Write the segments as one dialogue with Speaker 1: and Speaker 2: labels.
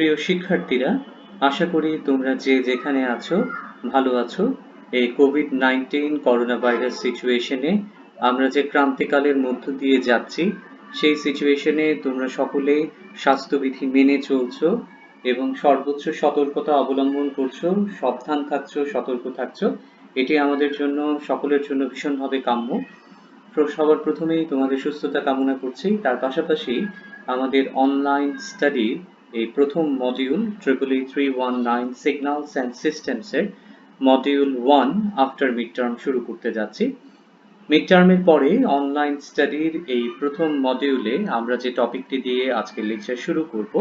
Speaker 1: প্রিয় শিক্ষার্থীরা, আশা করি তোমরা যে যেখানে আছো ভালো আছো। এই কোভিড-19 করোনা ভাইরাস সিচুয়েশনে আমরা যে ক্রান্তিকালের মধ্য দিয়ে যাচ্ছি, সেই সিচুয়েশনে তোমরা সকলে স্বাস্থ্যবিধি মেনে চলছো এবং সর্বোচ্চ সতর্কতা অবলম্বন করছো, সাবধান থাকছো, সতর্ক থাকছো। এটি আমাদের জন্য, সকলের জন্য ভীষণভাবে কাম্য। সবার প্রথমেই তোমাদের সুস্থতা কামনা করছি। তার পাশাপাশি আমাদের অনলাইন স্টাডি এই প্রথম module EEE319 signals and systems এর মডিউল 1 আফটার মিড টার্ম শুরু করতে যাচ্ছি। মিড টার্মের পরে অনলাইন স্টাডির এই প্রথম মডিউলে আমরা যে টপিকটি দিয়ে আজকের লেকচার শুরু করব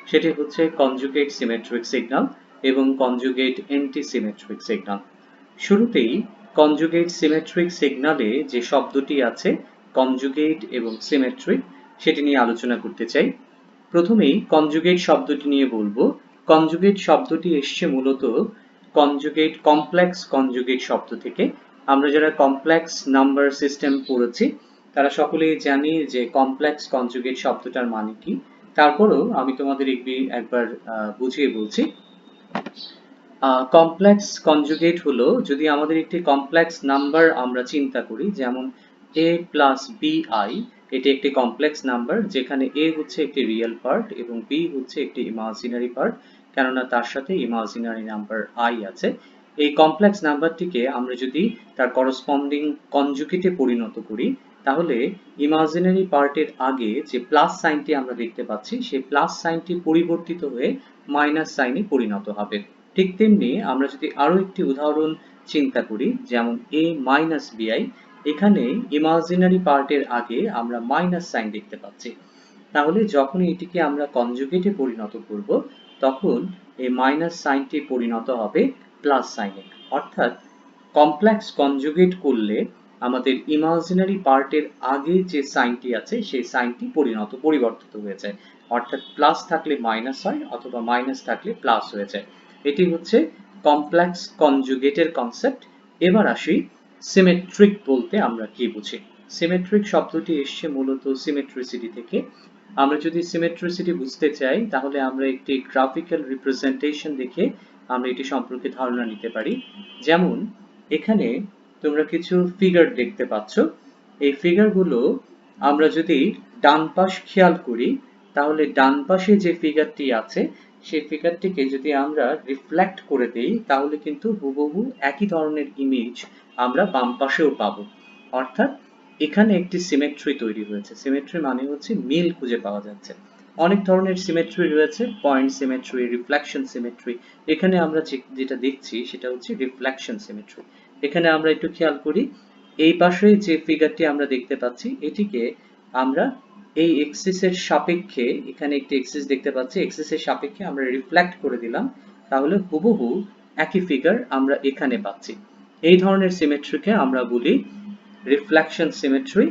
Speaker 1: সেটি হচ্ছে কনজুগেট সিমেট্রিক সিগন্যাল এবং কনজুগেট অ্যান্টি সিমেট্রিক সিগন্যাল। শুরুতেই কনজুগেট সিমেট্রিক সিগন্যালে যে শব্দটি আছে কনজুগেট এবং সিমেট্রিক, সেটি নিয়ে আলোচনা করতে চাই। প্রথমেই কনজুগেট শব্দটি নিয়ে বলবো। কনজুগেট শব্দটি এসছে মূলত কনজুগেট কমপ্লেক্স কনজুগেট শব্দ থেকে। আমরা যারা কমপ্লেক্স নাম্বার সিস্টেম পড়েছি তারা সকলেই জানি যে কমপ্লেক্স কনজুগেট শব্দটার মানে কি। তারপরেও আমি তোমাদের একবার বুঝিয়ে বলছি। কমপ্লেক্স কনজুগেট হলো, যদি আমাদের একটি কমপ্লেক্স নাম্বার আমরা চিন্তা করি, যেমন a প্লাস bi, এটি একটি কমপ্লেক্স নাম্বার যেখানে a হচ্ছে একটি রিয়েল পার্ট এবং b হচ্ছে একটি ইমাজিনারি পার্ট, কেননা তার সাথে ইমাজিনারি নাম্বার i আছে। এই কমপ্লেক্স নাম্বারটিকে আমরা যদি তার করসপন্ডিং কনজুগেটে পরিণত করি, তাহলে ইমাজিনারি পার্টের আগে যে প্লাস সাইনটি আমরা দেখতে পাচ্ছি সেই প্লাস সাইনটি পরিবর্তিত হয়ে মাইনাস সাইনে পরিণত হবে। ঠিক তেমনি আমরা যদি আরো একটি উদাহরণ চিন্তা করি, যেমন a মাইনাস bi, এখানে ইমাজিনারি পার্টের আগে আমরা মাইনাস সাইন দেখতে পাচ্ছি। তাহলে যখন এটিকে আমরা কনজুগেটে পরিণত করব তখন এই মাইনাস সাইনটি পরিণত হবে প্লাস সাইনে। অর্থাৎ কমপ্লেক্স কনজুগেট করলে আমাদের ইমাজিনারি পার্টের আগে যে সাইনটি আছে সেই সাইনটি পরিবর্তিত হয়ে যায়। অর্থাৎ প্লাস থাকলে মাইনাস হয় অথবা মাইনাস থাকলে প্লাস হয়ে যায়। এটি হচ্ছে কমপ্লেক্স কনজুগেটের কনসেপ্ট। এবার আসি সিমেট্রিক বলতে আমরা কি বুঝি। সিমেট্রিক শব্দটি এসছে মূলত সিমেট্রিসিটি থেকে। আমরা যদি সিমেট্রিসিটি বুঝতে চাই তাহলে আমরা একটি গ্রাফিক্যাল রিপ্রেজেন্টেশন দেখে আমরা এটি সম্পর্কে ধারণা নিতে পারি। যেমন এখানে তোমরা কিছু ফিগার দেখতে পাচ্ছ। এই ফিগারগুলো আমরা যদি ডান পাশ খেয়াল করি তাহলে ডান পাশে যে ফিগারটি আছে সেই ফিগারটিকে যদি আমরা রিফ্লেক্ট করে দেই তাহলে কিন্তু হুবহু একই ধরনের ইমেজ আমরা বাম পাশেও পাবো। অর্থাৎ এখানে একটি সিমেট্রি তৈরি হয়েছে। সিমেট্রি মানে হচ্ছে মিল খুঁজে পাওয়া যাচ্ছে। অনেক ধরনের সিমেট্রি রয়েছে, পয়েন্ট সিমেট্রি, রিফ্লেকশন সিমেট্রি। এখানে আমরা যেটা দেখছি সেটা হচ্ছে রিফ্লেকশন সিমেট্রি। এখানে আমরা একটু খেয়াল করি, এই পাশে যে ফিগারটি আমরা দেখতে পাচ্ছি এটিকে আমরা এই এক্সিসের সাপেক্ষে, এখানে একটি এক্সিস দেখতে পাচ্ছি, এক্সিসের সাপেক্ষে আমরা রিফ্লেক্ট করে দিলাম, তাহলে হুবহু একই ফিগার আমরা এখানে পাচ্ছি। এই ধরনের সিমেট্রিকে আমরা বলি রিফ্লেকশন সিমেট্রি।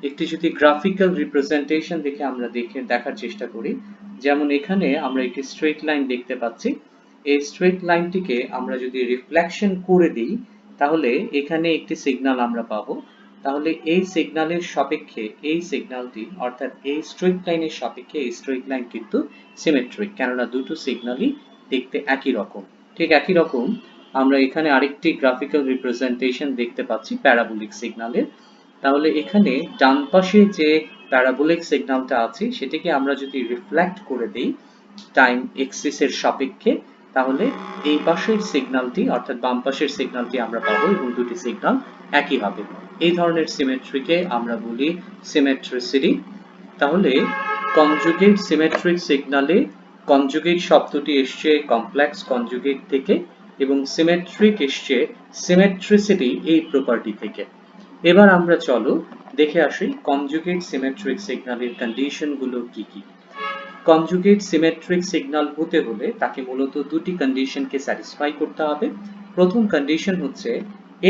Speaker 1: একটি যদি গ্রাফিক্যাল রিপ্রেজেন্টেশন দেখে আমরা দেখার চেষ্টা করি, যেমন এখানে আমরা একটি স্ট্রেট লাইন দেখতে পাচ্ছি। এই স্ট্রেট লাইনটিকে আমরা যদি রিফ্লেকশন করে দিই তাহলে এখানে একটি সিগন্যাল আমরা পাবো। তাহলে এই সিগন্যালের সাপেক্ষে এই সিগন্যালটি, অর্থাৎ এই স্ট্রেট লাইনের সাপেক্ষে এই স্ট্রেট লাইন কিন্তু সিমেট্রিক, কেননা দুটো সিগন্যালই দেখতে একই রকম। ঠিক একই রকম আমরা এখানে আরেকটি গ্রাফিক্যাল রিপ্রেজেন্টেশন দেখতে পাচ্ছি প্যারাবোলিক সিগন্যালের। তাহলে এখানে ডান পাশে যে প্যারাবোলিক সিগন্যালটা আছে সেটিকে আমরা যদি রিফ্লেক্ট করে দেই টাইম এক্সিসের সাপেক্ষে, তাহলে এই পাশের সিগন্যালটি অর্থাৎ বাম পাশের সিগন্যালটি আমরা পাবো এবং দুটি সিগন্যাল একই হবে। এই ধরনের সিমেট্রিকে আমরা বলি সিমেট্রিসিটি। তাহলে কনজুগেট সিমেট্রিক সিগন্যালে কনজুগেট শব্দটি এসছে কমপ্লেক্স কনজুগেট থেকে এবং সিমেট্রিক এসছে সিমেট্রিসিটি এই প্রপার্টি থেকে। এবার আমরা চলো দেখে আসি কনজুগেট সিমেট্রিক সিগন্যালের কন্ডিশনগুলো কি কি। কনজুগেট সিমেট্রিক সিগন্যাল হতে হলে তাকে মূলত দুটি কন্ডিশনকে স্যাটিসফাই করতে হবে। প্রথম কন্ডিশন হচ্ছে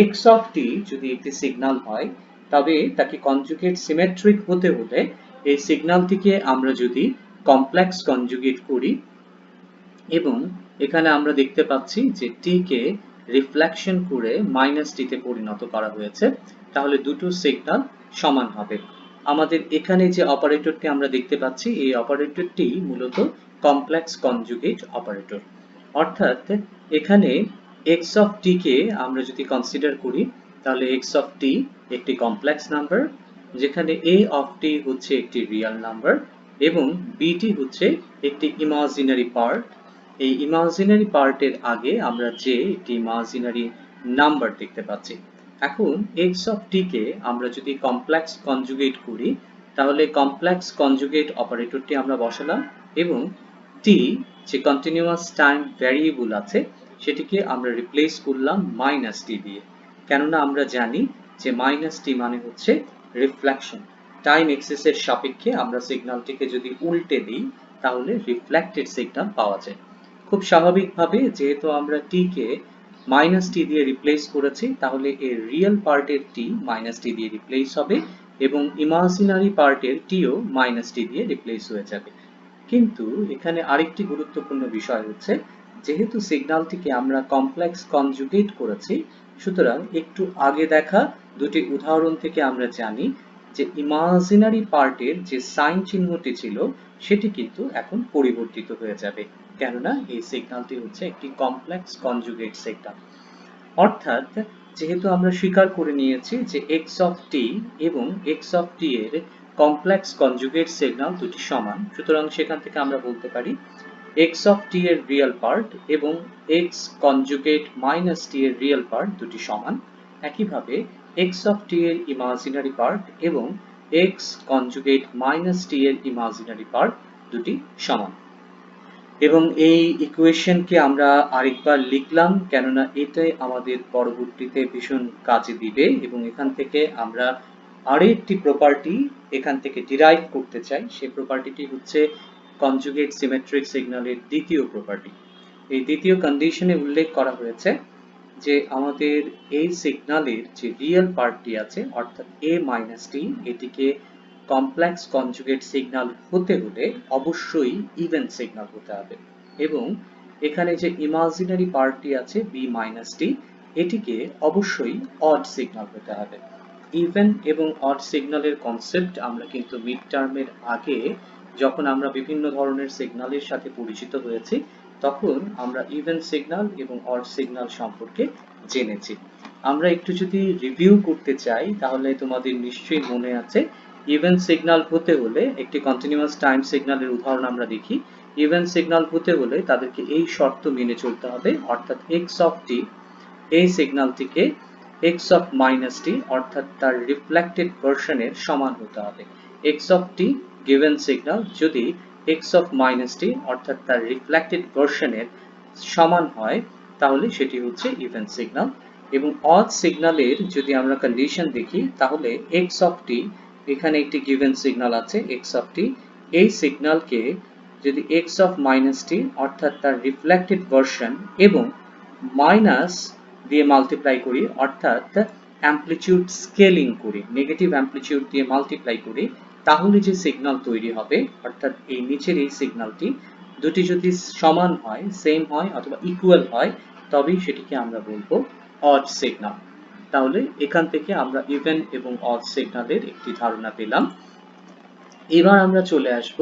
Speaker 1: x অফ t যদি একটি সিগন্যাল হয় তবে তাকে কনজুগেট সিমেট্রিক হতে হলে এই সিগন্যালটিকে আমরা যদি কমপ্লেক্স কনজুগেট করি এবং এখানে আমরা দেখতে পাচ্ছি যে t কে রিফ্লেকশন করে মাইনাস t তে পরিণত করা হয়েছে, তাহলে দুটো সিগন্যাল সমান হবে। আমাদের এখানে যে অপারেটরটি আমরা দেখতে পাচ্ছি এই অপারেটরটি মূলত কমপ্লেক্স কনজুগেট অপারেটর, অর্থাৎ এখানে x অফ t কে আমরা যদি কনসিডার করি তাহলে x অফ t একটি কমপ্লেক্স নাম্বার, যেখানে a অফ t হচ্ছে একটি রিয়েল নাম্বার এবং bt হচ্ছে একটি ইমাজিনারি পার্ট। এই ইমাজিনারি পার্টের আগে আমরা যে একটি ইমাজিনারি নাম্বার দেখতে পাচ্ছি। এখন x অফ t কে আমরা যদি কমপ্লেক্স কনজুগেট করি তাহলে কমপ্লেক্স কনজুগেট অপারেটরটি আমরা বসালাম এবং t যে কন্টিনিউয়াস টাইম ভ্যারিয়েবল আছে সেটিকে আমরা রিপ্লেস করলাম মাইনাস t দিয়ে, কেননা আমরা জানি যে মাইনাস t মানে হচ্ছে রিফ্লেকশন। টাইম এক্সেসের সাপেক্ষে আমরা সিগন্যালটিকে যদি উল্টে দিই তাহলে রিফ্লেক্টেড সিগন্যাল পাওয়া যায়। খুব স্বাভাবিকভাবে যেহেতু আমরা t কে মাইনাস টি দিয়ে রিপ্লেস করেছি তাহলে এর রিয়েল পার্টের টি মাইনাস টি দিয়ে রিপ্লেস হবে এবং ইমাজিনারি পার্টের টিও মাইনাস টি দিয়ে রিপ্লেস হয়ে যাবে। কিন্তু এখানে আরেকটি গুরুত্বপূর্ণ বিষয় হচ্ছে, যেহেতু সিগন্যালটিকে আমরা কমপ্লেক্স কনজুগেট করেছি, সুতরাং একটু আগে দেখা দুটি উদাহরণ থেকে আমরা জানি যে ইমাজিনারি পার্টের যে সাইন চিহ্নটি ছিল সেটি কিন্তু এখন পরিবর্তিত হয়ে যাবে, কেননা এই সিগন্যালটি হচ্ছে একটি কমপ্লেক্স কনজুগেট সিগন্যাল। অর্থাৎ যেহেতু আমরা স্বীকার করে নিয়েছি যে x অফ t এবং x অফ t এর কমপ্লেক্স কনজুগেট সিগন্যাল দুটি সমান, সুতরাং সেখান থেকে আমরা বলতে পারি x অফ t এর রিয়েল পার্ট এবং x কনজুগেট মাইনাস t এর রিয়েল পার্ট দুটি সমান। একইভাবে x অফ t এর ইমাজিনারি পার্ট এবং x কনজুগেট মাইনাস t এর ইমাজিনারি পার্ট দুটি সমান। এবং এই ইকুয়েশনকে আমরা আরেকবার লিখলাম কেননা এটাই আমাদের পরবর্তীতে ভীষণ কাজে দিবে এবং এখান থেকে আমরা আরেকটি প্রপার্টি এখান থেকে ডিরাইভ করতে চাই। সেই প্রপার্টিটি হচ্ছে কনজুগেট সিমেট্রিক সিগন্যালের দ্বিতীয় প্রপার্টি। এই দ্বিতীয় কন্ডিশনে উল্লেখ করা হয়েছে যে আমাদের এই সিগন্যালের যে রিয়েল পার্টটি আছে অর্থাৎ a মাইনাস t, এটিকে কমপ্লেক্স কনজুগেট সিগন্যাল হতে হলে অবশ্যই ইভেন সিগন্যাল হতে হবে এবং এখানে যে ইমাজিনারি পার্টটি আছে b মাইনাস t, এটিকে অবশ্যই অড সিগন্যাল হতে হবে। ইভেন এবং অড সিগন্যালের কনসেপ্ট আমরা কিন্তু মিড টার্মের আগে যখন আমরা বিভিন্ন ধরনের সিগন্যালের সাথে পরিচিত হয়েছি তখন আমরা ইভেন সিগন্যাল এবং অড সিগন্যাল সম্পর্কে জেনেছি। আমরা একটু যদি রিভিউ করতে চাই তাহলে তোমাদের নিশ্চয়ই মনে আছে ইভেন সিগন্যাল হতে হলে একটি কন্টিনিউয়াস টাইম সিগন্যালের উদাহরণ আমরা দেখি। ইভেন সিগন্যাল হতে হলে তাদেরকে এই শর্ত মেনে চলতে হবে, অর্থাৎ x অফ t এই সিগন্যালটিকে x অফ মাইনাস t অর্থাৎ তার রিফ্লেক্টেড ভার্সনের সমান হতে হবে। x of t given signal যদি x অফ মাইনাস t অর্থাৎ তার রিফ্লেক্টেড ভার্সনের সমান হয় তাহলে সেটি হচ্ছে ইভেন সিগন্যাল। এবং অড সিগন্যালের যদি আমরা কন্ডিশন দেখি তাহলে x অফ t এখানে একটি গিভেন সিগন্যাল আছে x অফ t, এই সিগন্যালকে যদি x অফ মাইনাস t অর্থাৎ তার রিফ্লেক্টেড ভার্সন এবং মাইনাস দিয়ে মাল্টিপ্লাই করি অর্থাৎ অ্যামপ্লিটিউড স্কেলিং করি, নেগেটিভ অ্যামপ্লিটিউড দিয়ে মাল্টিপ্লাই করি, তাহলে যে সিগন্যাল তৈরি হবে অর্থাৎ এই নিচের এই সিগন্যালটি দুটি যদি সমান হয়, সেম হয় অথবা ইকুয়াল হয় তবেই সেটিকে আমরা বলবো অড সিগন্যাল। তাহলে এখান থেকে আমরা ইভেন এবং অড সিগন্যালের একটি ধারণা পেলাম। এবার আমরা চলে আসব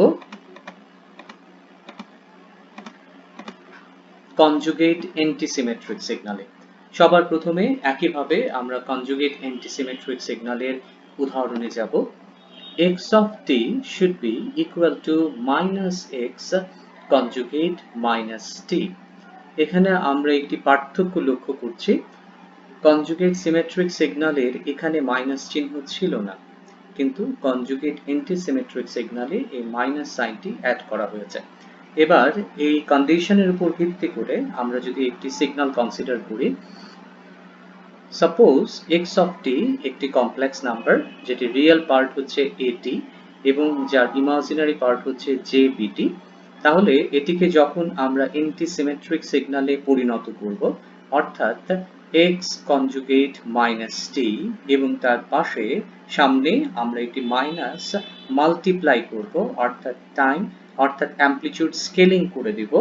Speaker 1: কনজুগেট অ্যান্টিসিমেট্রিক সিগন্যালে। সবার প্রথমে একইভাবে আমরা কনজুগেট অ্যান্টিসিমেট্রিক সিগন্যালের উদাহরণে যাব। x of t should be equal to minus x conjugate minus t। এখানে আমরা একটি পার্থক্য লক্ষ্য করছি, কনজুগেট সিমেট্রিক সিগন্যালের এখানে মাইনাস চিহ্ন ছিল না, কিন্তু কনজুগেট অ্যান্টিসিমেট্রিক সিগন্যালে এই মাইনাস সাইনটি অ্যাড করা হয়েছে। এবার এই কন্ডিশনের উপর ভিত্তি করে আমরা যদি একটি সিগন্যাল কনসিডার করি, সাপোজ x of t একটি কমপ্লেক্স নাম্বার যেটি রিয়েল পার্ট হচ্ছে at এবং যার ইমাজিনারি পার্ট হচ্ছে jbt, তাহলে এটিকে যখন আমরা অ্যান্টিসিমেট্রিক সিগন্যালে পরিণত করব অর্থাৎ x কনজুগেট মাইনাস t এবং তার পাশে সামনে আমরা একটি মাইনাস মাল্টিপ্লাই করব অর্থাৎ টাইম অর্থাৎ অ্যামপ্লিটিউড স্কেলিং করে দিব,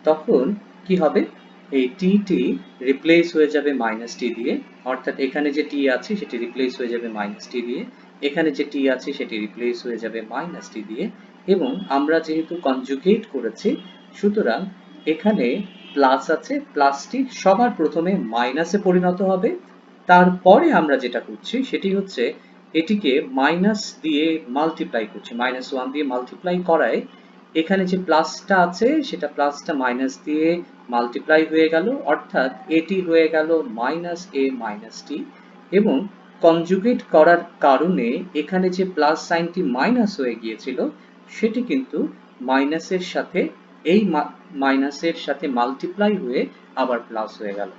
Speaker 1: তখন কি হবে এই t টি রিপ্লেস হয়ে যাবে মাইনাস t দিয়ে, অর্থাৎ এখানে যে t আছে সেটি রিপ্লেস হয়ে যাবে মাইনাস t দিয়ে এখানে যে টি আছে সেটি রিপ্লেস হয়ে যাবে মাইনাস টি দিয়ে, এবং আমরা যেহেতু কনজুগেট করেছি সুতরাং এখানে প্লাস আছে, প্লাসটি সবার প্রথমে মাইনাসে পরিণত হবে। তারপরে আমরা যেটা করছি সেটি হচ্ছে এটিকে মাইনাস দিয়ে মাল্টিপ্লাই করছি, -1 দিয়ে মাল্টিপ্লাই করায় এখানে যে প্লাসটা আছে সেটা প্লাসটা মাইনাস দিয়ে মাল্টিপ্লাই হয়ে গেল, অর্থাৎ এটি হয়ে গেল মাইনাস এ মাইনাস টি। এবং কনজুগেট করার কারণে এখানে যে প্লাস সাইনটি মাইনাস হয়ে গিয়েছিল সেটি কিন্তু মাইনাসের সাথে এই মাইনাসের সাথে মাল্টিপ্লাই হয়ে আবার প্লাস হয়ে গেল,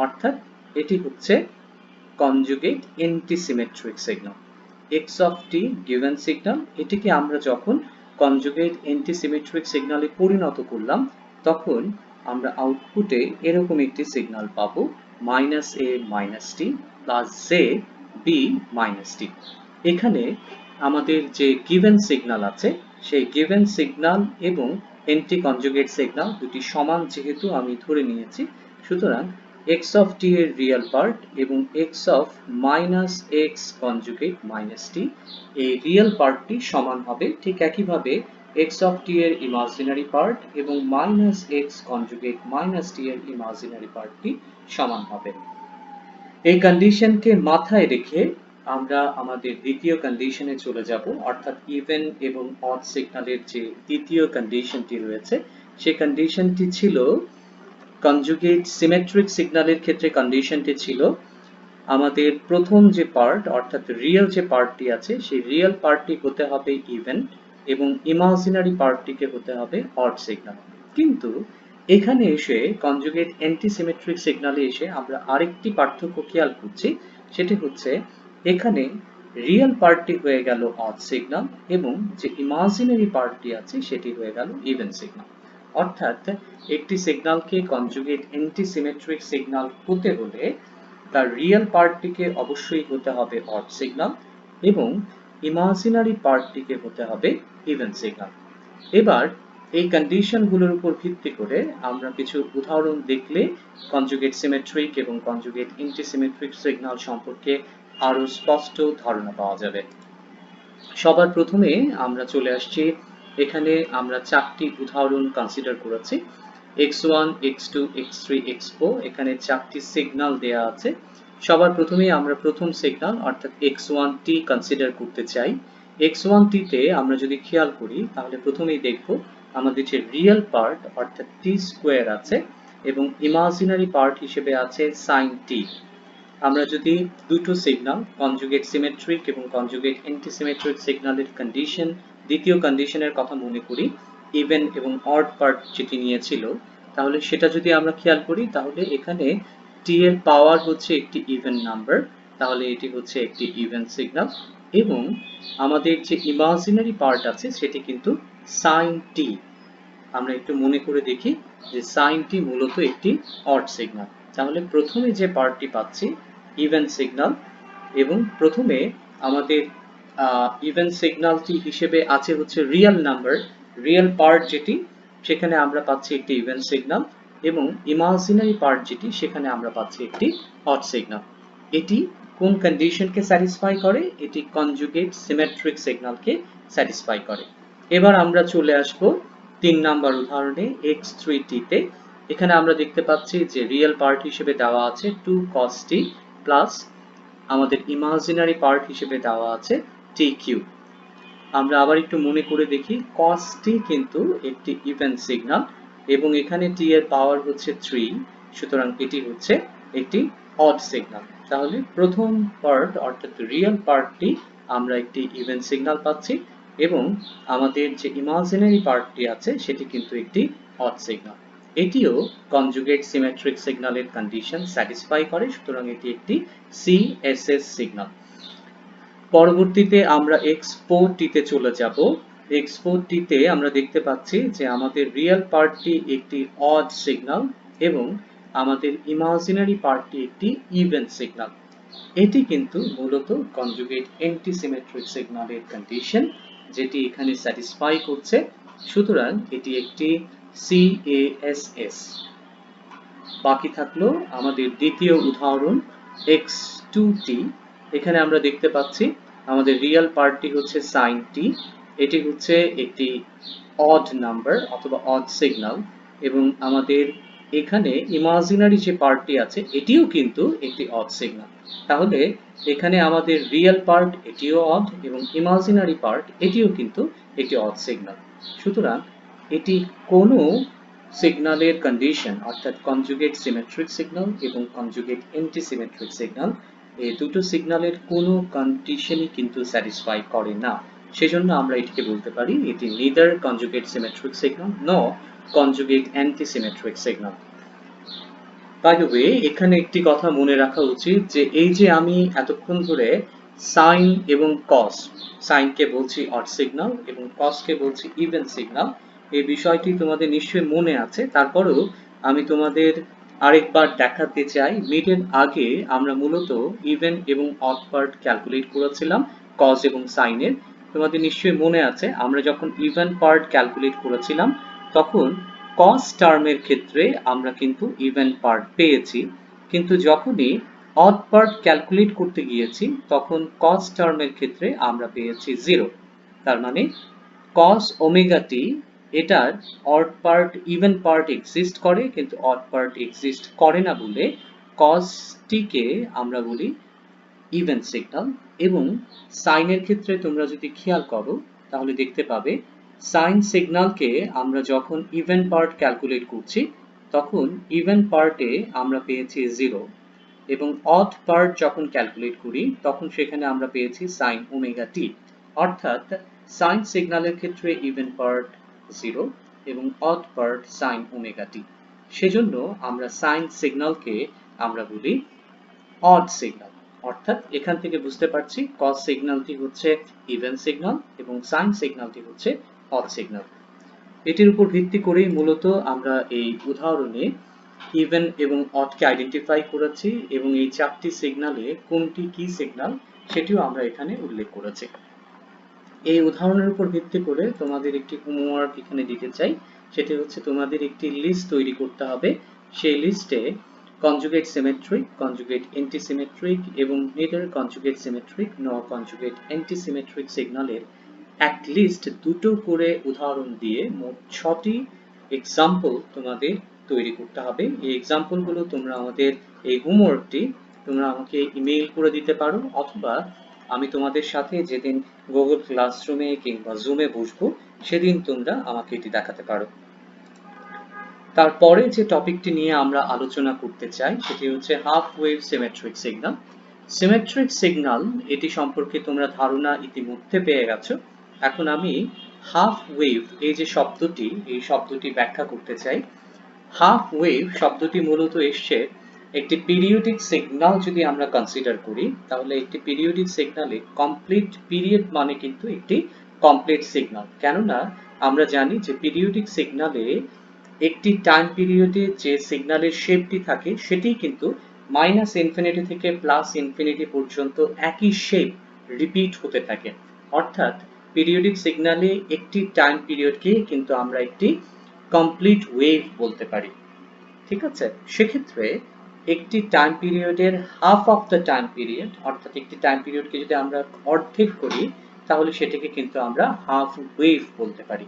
Speaker 1: অর্থাৎ এটি হচ্ছে conjugate antisymmetric signal। x of t given signal, এটিকে আমরা যখন conjugate antisymmetric signal এ পরিণত করলাম তখন আমরা আউটপুটে এরকম একটি সিগন্যাল পাবো -a - t plus j b - t। এখানে আমাদের যে given signal আছে সেই given signal এবং anti conjugate signal দুটি সমান যেহেতু আমি ধরে নিয়েছি, সুতরাং x of t এর রিয়েল পার্ট এবং x of minus x conjugate minus t এই রিয়েল পার্টটি সমান হবে। ঠিক একইভাবে x of t এর ইমাজিনারি পার্ট এবং minus x conjugate minus t এর ইমাজিনারি পার্টটি সমান হবে। এই কন্ডিশনকে মাথায় রেখে আমরা আমাদের দ্বিতীয় কন্ডিশনে চলে যাব, অর্থাৎ ইভেন এবং অড সিগন্যালের যে দ্বিতীয় কন্ডিশনটি রয়েছে সেই কন্ডিশনটি ছিল কনজুগেট সিমেট্রিক সিগন্যালের ক্ষেত্রে কন্ডিশনটি ছিল আমাদের প্রথম যে পার্ট অর্থাৎ রিয়েল যে পার্টটি আছে সেই রিয়েল পার্টটি হতে হবে ইভেন এবং ইমাজিনারি পার্টটিকে হতে হবে অড সিগন্যাল। কিন্তু এখানে এসে কনজুগেট অ্যান্টিসিমেট্রিক সিগন্যালে এসে আমরা আরেকটি পার্থক্য খেয়াল করছি, সেটি হচ্ছে এখানে রিয়েল পার্টটি হয়ে গেল অড সিগন্যাল এবং যে ইমাজিনারি পার্টটি আছে সেটি হয়ে গেল ইভেন সিগন্যাল। অর্থাৎ একটি সিগন্যালকে কনজুগেট অ্যান্টিসিমেট্রিক সিগন্যাল হতে হলে তার রিয়েল পার্টটিকে অবশ্যই হতে হবে অড সিগন্যাল এবং ইমাজিনারি পার্টটিকে হতে হবে ইভেন সিগন্যাল। এবার এই কন্ডিশনগুলোর উপর ভিত্তি করে আমরা কিছু উদাহরণ দেখলে কনজুগেট সিমেট্রিক এবং কনজুগেট অ্যান্টিসিমেট্রিক সিগন্যাল সম্পর্কে আরো স্পষ্ট ধারণা পাওয়া যাবে। সবার প্রথমে আমরা চলে আসছি, এখানে আমরা চারটি উদাহরণ কনসিডার করেছি, x1 x2 x3 x4 এখানে চারটি সিগন্যাল দেয়া আছে। সবার প্রথমে আমরা প্রথম সিগন্যাল অর্থাৎ x1t কনসিডার করতে চাই। x1t তে আমরা যদি খেয়াল করি তাহলে প্রথমেই দেখব আমাদের যে রিয়েল পার্ট অর্থাৎ t স্কয়ার আছে এবং ইমাজিনারি পার্ট হিসেবে আছে sin t। আমরা যদি দুটো সিগন্যাল কনজুগেট সিমেট্রিক এবং কনজুগেট অ্যান্টিসিমেট্রিক সিগন্যালের কন্ডিশন দ্বিতীয় কন্ডিশনের কথা মনে করি, ইভেন এবং অড পার্ট যেটি নিয়েছিল, তাহলে সেটা যদি আমরা খেয়াল করি তাহলে এখানে t এর পাওয়ার হচ্ছে একটি ইভেন নাম্বার, তাহলে এটি হচ্ছে একটি ইভেন সিগন্যাল এবং আমাদের যে ইমাজিনারি পার্ট আছে সেটি কিন্তু sin t। আমরা একটু মনে করে দেখি যে sin t মূলত একটি অড সিগন্যাল। তাহলে প্রথমে যে পার্টটি পাচ্ছি ইভেন সিগন্যাল এবং প্রথমে আমাদের ইভেন সিগন্যালটি হিসেবে আছে হচ্ছে রিয়েল নাম্বার, রিয়েল পার্ট যেটি সেখানে আমরা পাচ্ছি একটি ইভেন সিগন্যাল এবং ইমাজিনারি পার্ট যেটি সেখানে আমরা পাচ্ছি একটি অড সিগন্যাল। এটি কোন কন্ডিশনকে স্যাটিসফাই করে? এটি কনজুগেট সিমেট্রিক সিগন্যালকে স্যাটিসফাই করে। এবার আমরা চলে আসব 3 নাম্বার উদাহরণে x3t তে। এখানে আমরা দেখতে পাচ্ছি যে রিয়েল পার্ট হিসেবে দেওয়া আছে 2 cos t প্লাস আমাদের ইমাজিনারি পার্ট হিসেবে দেওয়া আছে t কিউব। আমরা আবার একটু মনে করে দেখি, cos t কিন্তু একটি ইভেন সিগন্যাল এবং এখানে t এর পাওয়ার হচ্ছে 3, সুতরাং এটি হচ্ছে একটি অড সিগন্যাল। তাহলে প্রথম পার্ট অর্থাৎ রিয়েল পার্টটি আমরা একটি ইভেন সিগন্যাল পাচ্ছি এবং আমাদের যে ইমাজিনারি পার্টটি আছে সেটি কিন্তু একটি অড সিগন্যাল। এটিও কনজুগেট সিমেট্রিক সিগন্যালের কন্ডিশন স্যাটিসফাই করে, সুতরাং এটি একটি CSS সিগন্যাল। পরবর্তীতে আমরা x4t তে চলে যাব। x4t তে আমরা দেখতে পাচ্ছি যে আমাদের রিয়েল পার্টটি একটি অড সিগন্যাল এবং আমাদের ইমাজিনারি পার্টটি একটি ইভেন সিগন্যাল। এটি কিন্তু মূলত কনজুগেট অ্যান্টিসিমেট্রিক সিগন্যালের কন্ডিশন যেটি এখানে স্যাটিসফাই করছে, সুতরাং এটি একটি CASS। বাকি থাকলো আমাদের দ্বিতীয় উদাহরণ x2t। এখানে আমরা দেখতে পাচ্ছি আমাদের রিয়েল পার্টটি হচ্ছে সাইন টি, এটি হচ্ছে একটি অড নাম্বার অথবা অড সিগন্যাল, এবং আমাদের এখানে ইমাজিনারি যে পার্টটি আছে এটিও কিন্তু একটি অড সিগন্যাল। তাহলে এখানে আমাদের রিয়েল পার্ট এটিও অড এবং ইমাজিনারি পার্ট এটিও কিন্তু একটি অড সিগন্যাল। সুতরাং এটি কোনো সিগন্যালের কন্ডিশন অর্থাৎ কনজুগেট সিমেট্রিক সিগন্যাল এবং কনজুগেট অ্যান্টি সিমেট্রিক সিগন্যাল, এই দুটো সিগন্যালের কোনো কন্ডিশনই কিন্তু স্যাটিসফাই করে না। সেজন্য আমরা এটিকে বলতে পারি এটি neither conjugate symmetric signal nor conjugate anti symmetric signal. By the way, এখানে একটি কথা মনে রাখা উচিত যে এই যে আমি এতক্ষণ ধরে সাইন এবং কস, সাইনকে বলছি অড সিগন্যাল এবং কসকে বলছি ইভেন সিগন্যাল, এই বিষয়টি তোমাদের নিশ্চয়ই মনে আছে। তারপরেও আমি তোমাদের আরেকবার দেখাতে চাই, মিডের আগে আমরা মূলত ইভেন এবং অড পার্ট ক্যালকুলেট করেছিলাম কস এবং সাইনের। তোমাদের নিশ্চয়ই মনে আছে আমরা যখন ইভেন পার্ট ক্যালকুলেট করেছিলাম তখন কস টার্মের ক্ষেত্রে আমরা কিন্তু ইভেন পার্ট পেয়েছি, কিন্তু যখনই অড পার্ট ক্যালকুলেট করতে গিয়েছি তখন কস টার্মের ক্ষেত্রে আমরা পেয়েছি 0। তার মানে কস ওমেগা টি এটার odd part even part exist করে কিন্তু অড পার্ট এক্সিস্ট করে না বলে কস টিকে আমরা বলি ইভেন সিগন্যাল। এবং সাইনের ক্ষেত্রে তোমরা যদি খেয়াল করো তাহলে দেখতে পাবে সাইন সিগন্যালকে আমরা যখন ইভেন পার্ট ক্যালকুলেট করছি তখন ইভেন পার্টে আমরা পেয়েছি 0 এবং অড পার্ট যখন ক্যালকুলেট করি তখন সেখানে আমরা পেয়েছি সাইন ওমেগা টি। অর্থাৎ সাইন সিগন্যালের ক্ষেত্রে ইভেন পার্ট 0 এবং odd part sine omega t. সেজন্য আমরা সাইন সিগন্যালকে আমরা বলি অড সিগন্যাল। অর্থাৎ এখান থেকে বুঝতে পারছি কস সিগন্যালটি হচ্ছে ইভেন সিগন্যাল এবং সাইন সিগন্যালটি হচ্ছে অড সিগন্যাল। এটির উপর ভিত্তি করেই মূলত আমরা এই উদাহরণে ইভেন এবং অডকে আইডেন্টিফাই করেছি এবং এই চারটি সিগন্যালে কোনটি কি সিগন্যাল সেটিও আমরা এখানে উল্লেখ করেছি। এই উদাহরণের উপর ভিত্তি করে তোমাদের একটি হোমওয়ার্ক এখানে দিতে চাই, সেটি হচ্ছে তোমাদের একটি লিস্ট তৈরি করতে হবে। সেই লিস্টে conjugate symmetric, conjugate anti symmetric এবং নেদার কনজুগেট সিমেট্রিক নর কনজুগেট অ্যান্টি সিমেট্রিক সিগন্যালের অ্যাটলিস্ট দুটো করে উদাহরণ দিয়ে মোট 6টি এক্সাম্পল তোমাদের তৈরি করতে হবে। এই এক্সাম্পলগুলো তোমরা আমাদের এই হোমওয়ার্কটি তোমরা আমাকে ইমেইল করে দিতে পারো, অথবা আমি তোমাদের সাথে যেদিন গুগল ক্লাসরুমে কিংবা জুমে বসবো সেদিন তোমরা আমাকে এটি দেখাতে পারো। তারপরে যে টপিকটি নিয়ে আমরা আলোচনা করতে চাই সেটি হচ্ছে half wave symmetric signal. Symmetric signal এটি সম্পর্কে তোমরা ধারণা ইতিমধ্যে পেয়ে গেছো। এখন আমি হাফ ওয়েভ এই যে শব্দটি, এই শব্দটি ব্যাখ্যা করতে চাই। হাফ ওয়েভ শব্দটি মূলত এসছে একটি পিরিয়ডিক সিগন্যাল যদি আমরা কনসিডার করি তাহলে একটি পিরিয়ডিক সিগন্যালে কমপ্লিট পিরিয়ড মানে কিন্তু একটি কমপ্লিট সিগন্যাল। কেননা আমরা জানি যে পিরিয়ডিক সিগন্যালে একটি টাইম পিরিয়ডে যে সিগন্যালের শেপটি থাকে সেটি কিন্তু মাইনাস ইনফিনিটি থেকে প্লাস ইনফিনিটি পর্যন্ত একই শেপ রিপিট হতে থাকে। অর্থাৎ পিরিয়ডিক সিগন্যালে একটি টাইম পিরিয়ডকে কিন্তু আমরা একটি কমপ্লিট ওয়েভ বলতে পারি। ঠিক আছে, সেক্ষেত্রে একটি টাইম পিরিয়ডের half of the time period অর্থাৎ একটি টাইম পিরিয়ডকে যদি আমরা অর্ধেক করি তাহলে সেটাকে কিন্তু আমরা হাফ ওয়েভ বলতে পারি।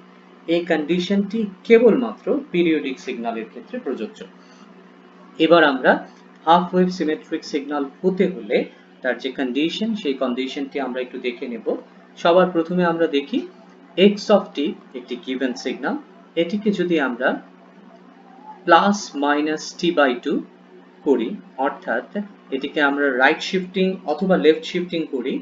Speaker 1: এই কন্ডিশনটি কেবলমাত্র পিরিয়ডিক সিগন্যালের ক্ষেত্রে প্রযোজ্য। এবার আমরা হাফ ওয়েভ সিমেট্রিক সিগন্যাল হতে হলে তার যে কন্ডিশন সেই কন্ডিশনটি আমরা একটু দেখে নেব। সবার প্রথমে আমরা দেখি এক্স অফ টি একটি গিভেন সিগন্যাল, এটিকে যদি আমরা plus minus T by two করি অর্থাৎ এটিকে আমরা রাইট শিফটিং অথবা লেফট শিফটিং করি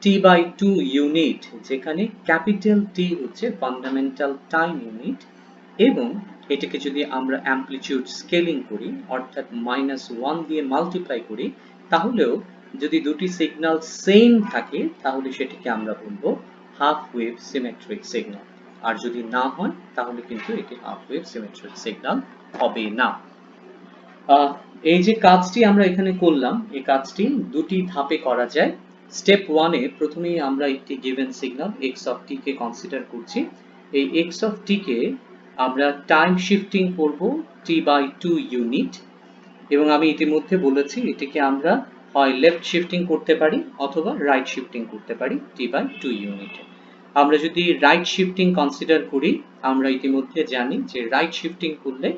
Speaker 1: টি বাই টু ইউনিট, যেখানে ক্যাপিটাল টি হচ্ছে ফান্ডামেন্টাল টাইম ইউনিট, এবং এটাকে যদি আমরা অ্যামপ্লিটিউড স্কেলিং করি অর্থাৎ -1 দিয়ে মাল্টিপ্লাই করি তাহলেও যদি দুটি সিগন্যাল সেম থাকে তাহলে সেটাকে আমরা বলবো হাফ ওয়েভ সিমেট্রিক সিগন্যাল, আর যদি না হয় তাহলে কিন্তু এটি হাফ ওয়েভ সিমেট্রিক সিগন্যাল হবে না। এই যে কাজটি আমরা এখানে করলাম এই কাজটি দুটি ধাপে করা যায়। স্টেপ 1 এ প্রথমেই আমরা একটি given signal x of t K consider করছি। এই x অফ t কে আমরা টাইম শিফটিং করব t বাই 2 ইউনিট, এবং আমি ইতিমধ্যে বলেছি এটিকে আমরা হয় লেফট শিফটিং করতে পারি অথবা রাইট শিফটিং করতে পারি t/2 ইউনিটে। আমরা যদি রাইট শিফটিং কনসিডার করি, আমরা ইতিমধ্যে জানি যে রাইট শিফটিং করলে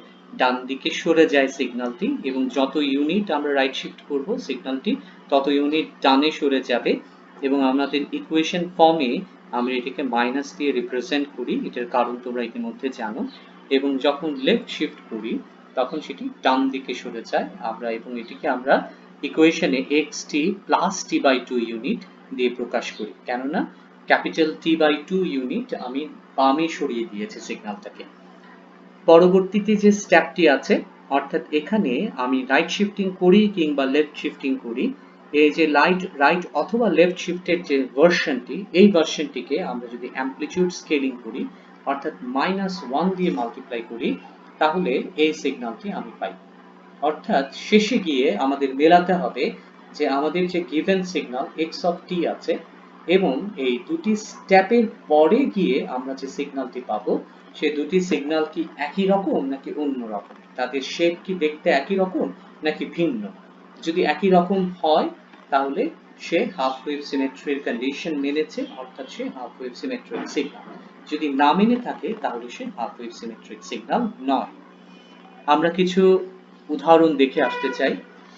Speaker 1: ডান দিকে সরে যায় সিগন্যালটি, এবং যত ইউনিট আমরা রাইট শিফট করব সিগন্যালটি তত ইউনিট ডানে সরে যাবে, এবং আমাদের ইকুয়েশন ফর্মে আমরা এটিকে মাইনাস দিয়ে রিপ্রেজেন্ট করি, এটার কারণ তোমরা ইতিমধ্যে জানো। এবং যখন লেফট শিফট করি তখন সেটি ডান দিকে সরে যায় এবং এটিকে আমরা ইকুয়েশনে xt প্লাস t/2 ইউনিট দিয়ে প্রকাশ করি, কেননা ক্যাপিটাল t/2 ইউনিট আমি বামে সরিয়ে দিয়েছি সিগন্যালটাকে। পরবর্তীতে যে স্টেপটি আছে, অর্থাৎ এখানে আমি রাইট শিফটিং করি কিংবা লেফট শিফটিং করি, এই যে রাইট অথবা লেফট শিফটের যে ভার্সনটি, এই ভার্সনটিকে আমরা যদি অ্যামপ্লিটিউড স্কেলিং করি অর্থাৎ -1 দিয়ে মাল্টিপ্লাই করি, তাহলে এই সিগন্যালটি আমি পাই। অর্থাৎ শেষে গিয়ে আমাদের মেলাতে হবে যে আমাদের যে given signal x of t আছে এবং এই দুটি স্টেপের পরে গিয়ে আমরা যে সিগন্যালটি পাবো, সে দুটি সিগন্যাল কি একই রকম নাকি অন্য রকম, তাদের শেপ কি দেখতে একই রকম নাকি ভিন্ন। যদি একই রকম হয় তাহলে সে হাফ ওয়েভ সিমেট্রির কন্ডিশন মেনেছে, অর্থাৎ সে হাফ ওয়েভ সিমেট্রিক সিগন্যাল। যদি না মেনে থাকে তাহলে সে হাফ ওয়েভ সিমেট্রিক সিগন্যাল নয়। আমরা কিছু উদাহরণ দেখে আসতে চাই।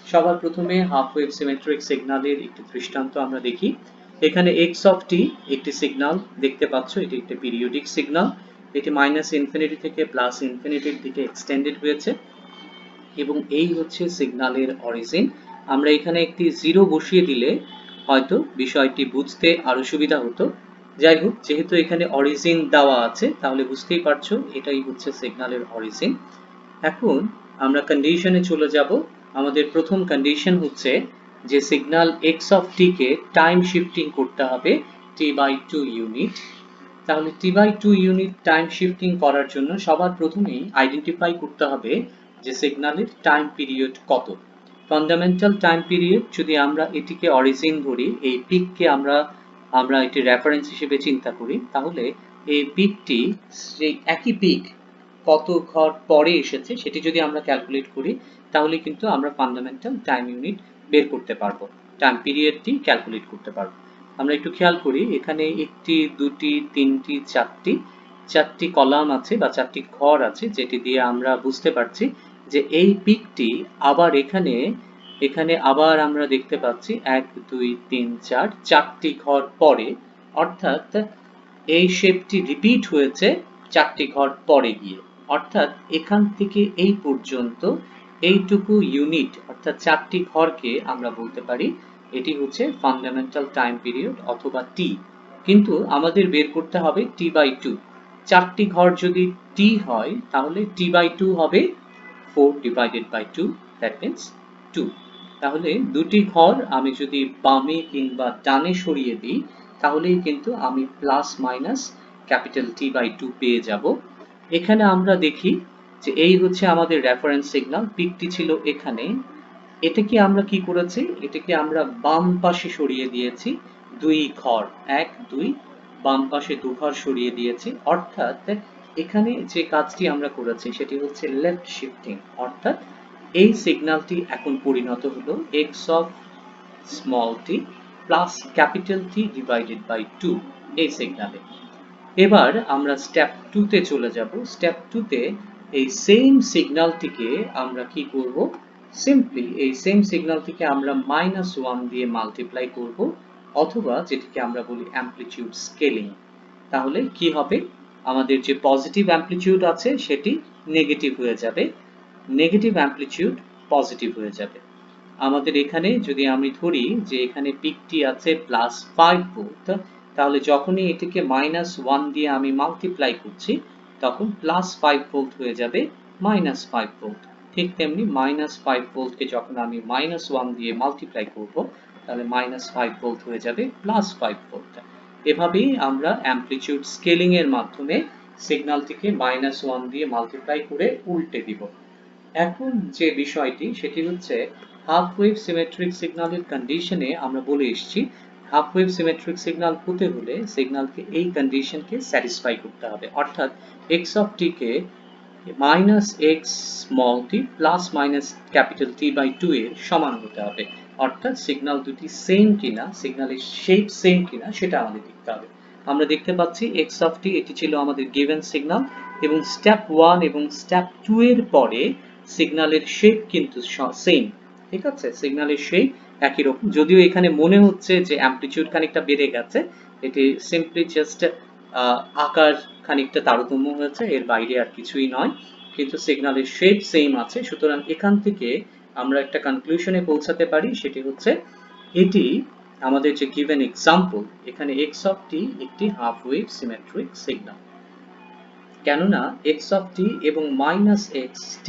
Speaker 1: সবার প্রথমে হাফ ওয়েভ সিমেট্রিক সিগন্যালের একটি দৃষ্টান্ত আমরা দেখি। এখানে x অফ t একটি সিগন্যাল দেখতে পাচ্ছ, এটি একটি পিরিয়ডিক সিগন্যাল, এটি -ইনফিনিটি থেকে +ইনফিনিটির দিকে এক্সটেন্ডেড হয়েছে এবং এই হচ্ছে সিগন্যালের অরিজিন। আমরা এখানে একটি 0 বসিয়ে দিলে হয়তো বিষয়টি বুঝতে আরো সুবিধা হতো। যাই হোক, যেহেতু এখানে অরিজিন দেওয়া আছে তাহলে বুঝতেই পারছো এটাই হচ্ছে সিগন্যালের অরিজিন। এখন আমরা কন্ডিশনে চলে যাব। আমাদের প্রথম কন্ডিশন হচ্ছে যে signal x of t K time shifting করতে হবে t/2 ইউনিট। তাহলে t/2 ইউনিট টাইম শিফটিং করার জন্য সবার প্রথমেই আইডেন্টিফাই করতে হবে যে সিগন্যালের টাইম পিরিয়ড কত। ফান্ডামেন্টাল টাইম পিরিয়ড, যদি আমরা এটিকে অরিজিন ধরি, এই পিককে আমরা এটি রেফারেন্স হিসেবে চিন্তা করি, তাহলে এই পিকটি সেই একই পিক কত ঘর পরে এসেছে সেটি যদি আমরা ক্যালকুলেট করি, তাহলে কিন্তু আমরা ফান্ডামেন্টাল টাইম ইউনিট বের করতে পারবো, টাইম পিরিয়ডটি ক্যালকুলেট করতে পারবো। আমরা একটু খেয়াল করি, এখানে একটি, দুটি, তিনটি, চারটি কলাম আছে বা চারটি ঘর আছে, যেটি দিয়ে আমরা বুঝতে পারছি যে এই পিকটি আবার এখানে আবার আমরা দেখতে পাচ্ছি 1 2 3 4 চারটি ঘর পরে, অর্থাৎ এই শেপটি রিপিট হয়েছে চারটি ঘর পরে গিয়ে। অর্থাৎ এখান থেকে এই পর্যন্ত এইটুকু ইউনিট অর্থাৎ চারটি ঘরকে আমরা বলতে পারি এটি হচ্ছে ফান্ডামেন্টাল টাইম পিরিয়ড অথবা টি। কিন্তু আমাদের বের করতে হবে t/2। চারটি ঘর যদি t হয় তাহলে t/2 হবে 4/2, দ্যাট মিন্স 2। তাহলে দুটি ঘর আমি যদি বামে কিংবা ডানে সরিয়ে দিই তাহলেই কিন্তু আমি প্লাস মাইনাস ক্যাপিটাল T/2 পেয়ে যাব। এখানে আমরা দেখি যে এই হচ্ছে আমাদের রেফারেন্স সিগন্যাল, পিকটি ছিল এখানে, এটাকে আমরা কি করেছি, এটাকে আমরা বাম পাশে সরিয়ে দিয়েছি 2 ঘর, 1 2, বাম পাশে 2 ঘর সরিয়ে দিয়েছি। অর্থাৎ এখানে যে কাজটি আমরা করেছি সেটি হচ্ছে লেফট শিফটিং, অর্থাৎ এই সিগন্যালটি এখন পরিণত হলো x of small t plus capital T divided by 2 এই সিগন্যালে। এবার আমরা স্টেপ 2 তে চলে যাব। স্টেপ 2 তে এই সেম সিগন্যালটিকে আমরা কি করব, সিম্পলি এই সেম সিগন্যালটিকে আমরা -1 দিয়ে মাল্টিপ্লাই করব, অথবা যেটিকে আমরা বলি অ্যামপ্লিটিউড স্কেলিং। তাহলে কি হবে, আমাদের যে পজিটিভ অ্যামপ্লিটিউড আছে সেটি নেগেটিভ হয়ে যাবে, নেগেটিভ অ্যামপ্লিটিউড পজিটিভ হয়ে যাবে। আমাদের এখানে যদি আমি ধরি যে এখানে পিকটি আছে +5 ভোল্ট, তাহলে যখনই এটিকে -1 দিয়ে আমি মাল্টিপ্লাই করছি তখন +5 ভোল্ট হয়ে যাবে -5 ভোল্ট। ঠিক তেমনি -5 ভোল্টকে যখন আমি -1 দিয়ে মাল্টিপ্লাই করব তাহলে -5 ভোল্ট হয়ে যাবে +5 ভোল্ট। এভাবেই আমরা অ্যামপ্লিটিউড স্কেলিং এর মাধ্যমে সিগন্যালটিকে -1 দিয়ে মাল্টিপ্লাই করে উল্টে দিব। এখন যে বিষয়টি সেটি হচ্ছে হাফ ওয়েভ সিমেট্রিক সিগন্যালের কন্ডিশনে আমরা বলে এসেছি হাফ ওয়েভ সিমেট্রিক সিগন্যাল হতে হলে সিগন্যালকে এই কন্ডিশনকে স্যাটিসফাই করতে হবে, অর্থাৎ x of t K -x small t plus minus capital T/2 এর সমান হতে হবে। অর্থাৎ সিগন্যাল দুটি সেম কিনা, সিগন্যালের শেপ সেম কিনা সেটা আমাদের দেখতে হবে। আমরা দেখতে পাচ্ছি x অফ t এটি ছিল আমাদের গিভেন সিগন্যাল, এবং স্টেপ 1 এবং স্টেপ 2 এর পরে সিগন্যালের শেপ কিন্তু সেম। ঠিক আছে, সিগন্যালের শেপ একই রকম, যদিও এখানে মনে হচ্ছে যে অ্যামপ্লিটিউড খানিকটা বেড়ে গেছে, এটি সিম্পলি জাস্ট আকার খানিকটা তারতম্য হয়েছে, এর বাইরে আর কিছুই নয়, কিন্তু সিগন্যালের শেপ সেম আছে। সুতরাং এখান থেকে আমরা একটা কনক্লুশনে পৌঁছাতে পারি, সেটি হচ্ছে এটি আমাদের যে গিভেন এক্সাম্পল, এখানে x অফ t একটি হাফ ওয়েভ সিমেট্রিক সিগন্যাল, কেননা x অফ t এবং minus x t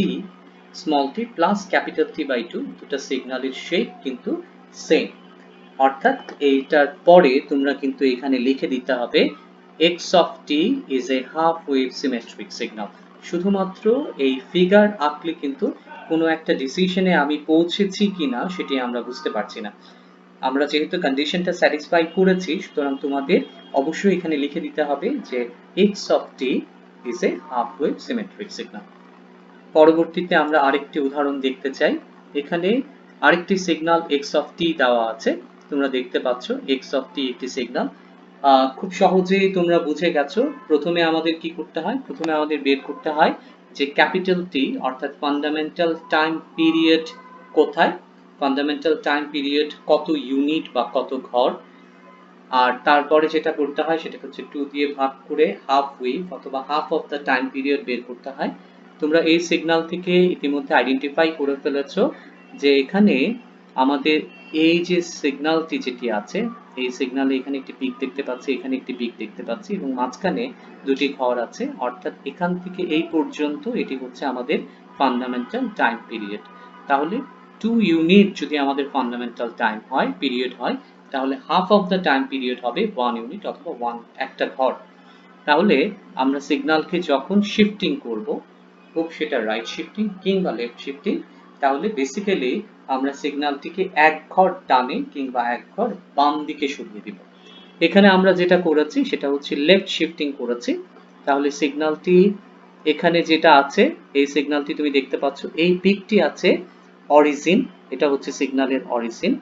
Speaker 1: small t plus capital T by 2 দুটো সিগন্যালের শেপ কিন্তু সেম। অর্থাৎ এইটার পরে তোমরা কিন্তু এখানে লিখে দিতে হবে x of t is a half wave symmetric signal। শুধুমাত্র এই ফিগার আঁকলে কিন্তু কোনো একটা ডিসিশনে আমি পৌঁছেছি কিনা সেটি আমরা বুঝতে পারছি না। আমরা যেহেতু কন্ডিশনটা স্যাটিসফাই করেছি, সুতরাং তোমাদের অবশ্যই এখানে লিখে দিতে হবে যে x of t is a half wave symmetric signal। পরবর্তীতে আমরা আরেকটি উদাহরণ দেখতে চাই। এখানে আরেকটি সিগন্যাল x of t দেওয়া আছে, তোমরা দেখতে পাচ্ছ x of t একটি সিগন্যাল। খুব সহজেই তোমরা বুঝে গেছো, প্রথমে আমাদের কি করতে হয়, প্রথমে আমাদের বের করতে হয় যে ক্যাপিটাল T অর্থাৎ ফান্ডামেন্টাল টাইম পিরিয়ড কোথায়, ফান্ডামেন্টাল টাইম পিরিয়ড কত ইউনিট বা কত ঘর, আর তারপরে যেটা করতে হয় সেটা হচ্ছে 2 দিয়ে ভাগ করে হাফ ওয়েভ অথবা half of the time period বের করতে হয়। তোমরা এই সিগন্যাল থেকে ইতিমধ্যে আইডেন্টিফাই করে ফেলেছো যে এখানে আমাদের এই যে সিগন্যালটি যেটি আছে, এই সিগন্যালে এখানে একটি পিক দেখতে পাচ্ছি, এখানে একটি পিক দেখতে পাচ্ছি, এবং মাঝখানে দুটি ঘর আছে, অর্থাৎ এখান থেকে এই পর্যন্ত এটি হচ্ছে আমাদের ফান্ডামেন্টাল টাইম পিরিয়ড। তাহলে 2 ইউনিট যদি আমাদের ফান্ডামেন্টাল টাইম হয়, পিরিয়ড হয়, তাহলে half of the time period হবে 1 ইউনিট অথবা একটা ঘর। তাহলে আমরা সিগন্যালকে যখন শিফটিং করব, হোক সেটা রাইট শিফটিং কিংবা লেফট শিফটিং, তাহলে বেসিক্যালি আমরা সিগন্যালটিকে এক ঘর ডানে কিংবা এক ঘর বাম দিকে সরিয়ে দিব। এখানে আমরা যেটা করেছি সেটা হচ্ছে লেফট শিফটিং করেছি। তাহলে সিগন্যালটি এখানে যেটা আছে, এই সিগন্যালটি তুমি দেখতে পাচ্ছ, এই পিকটি আছে অরিজিন, এটা হচ্ছে সিগন্যালের অরিজিন,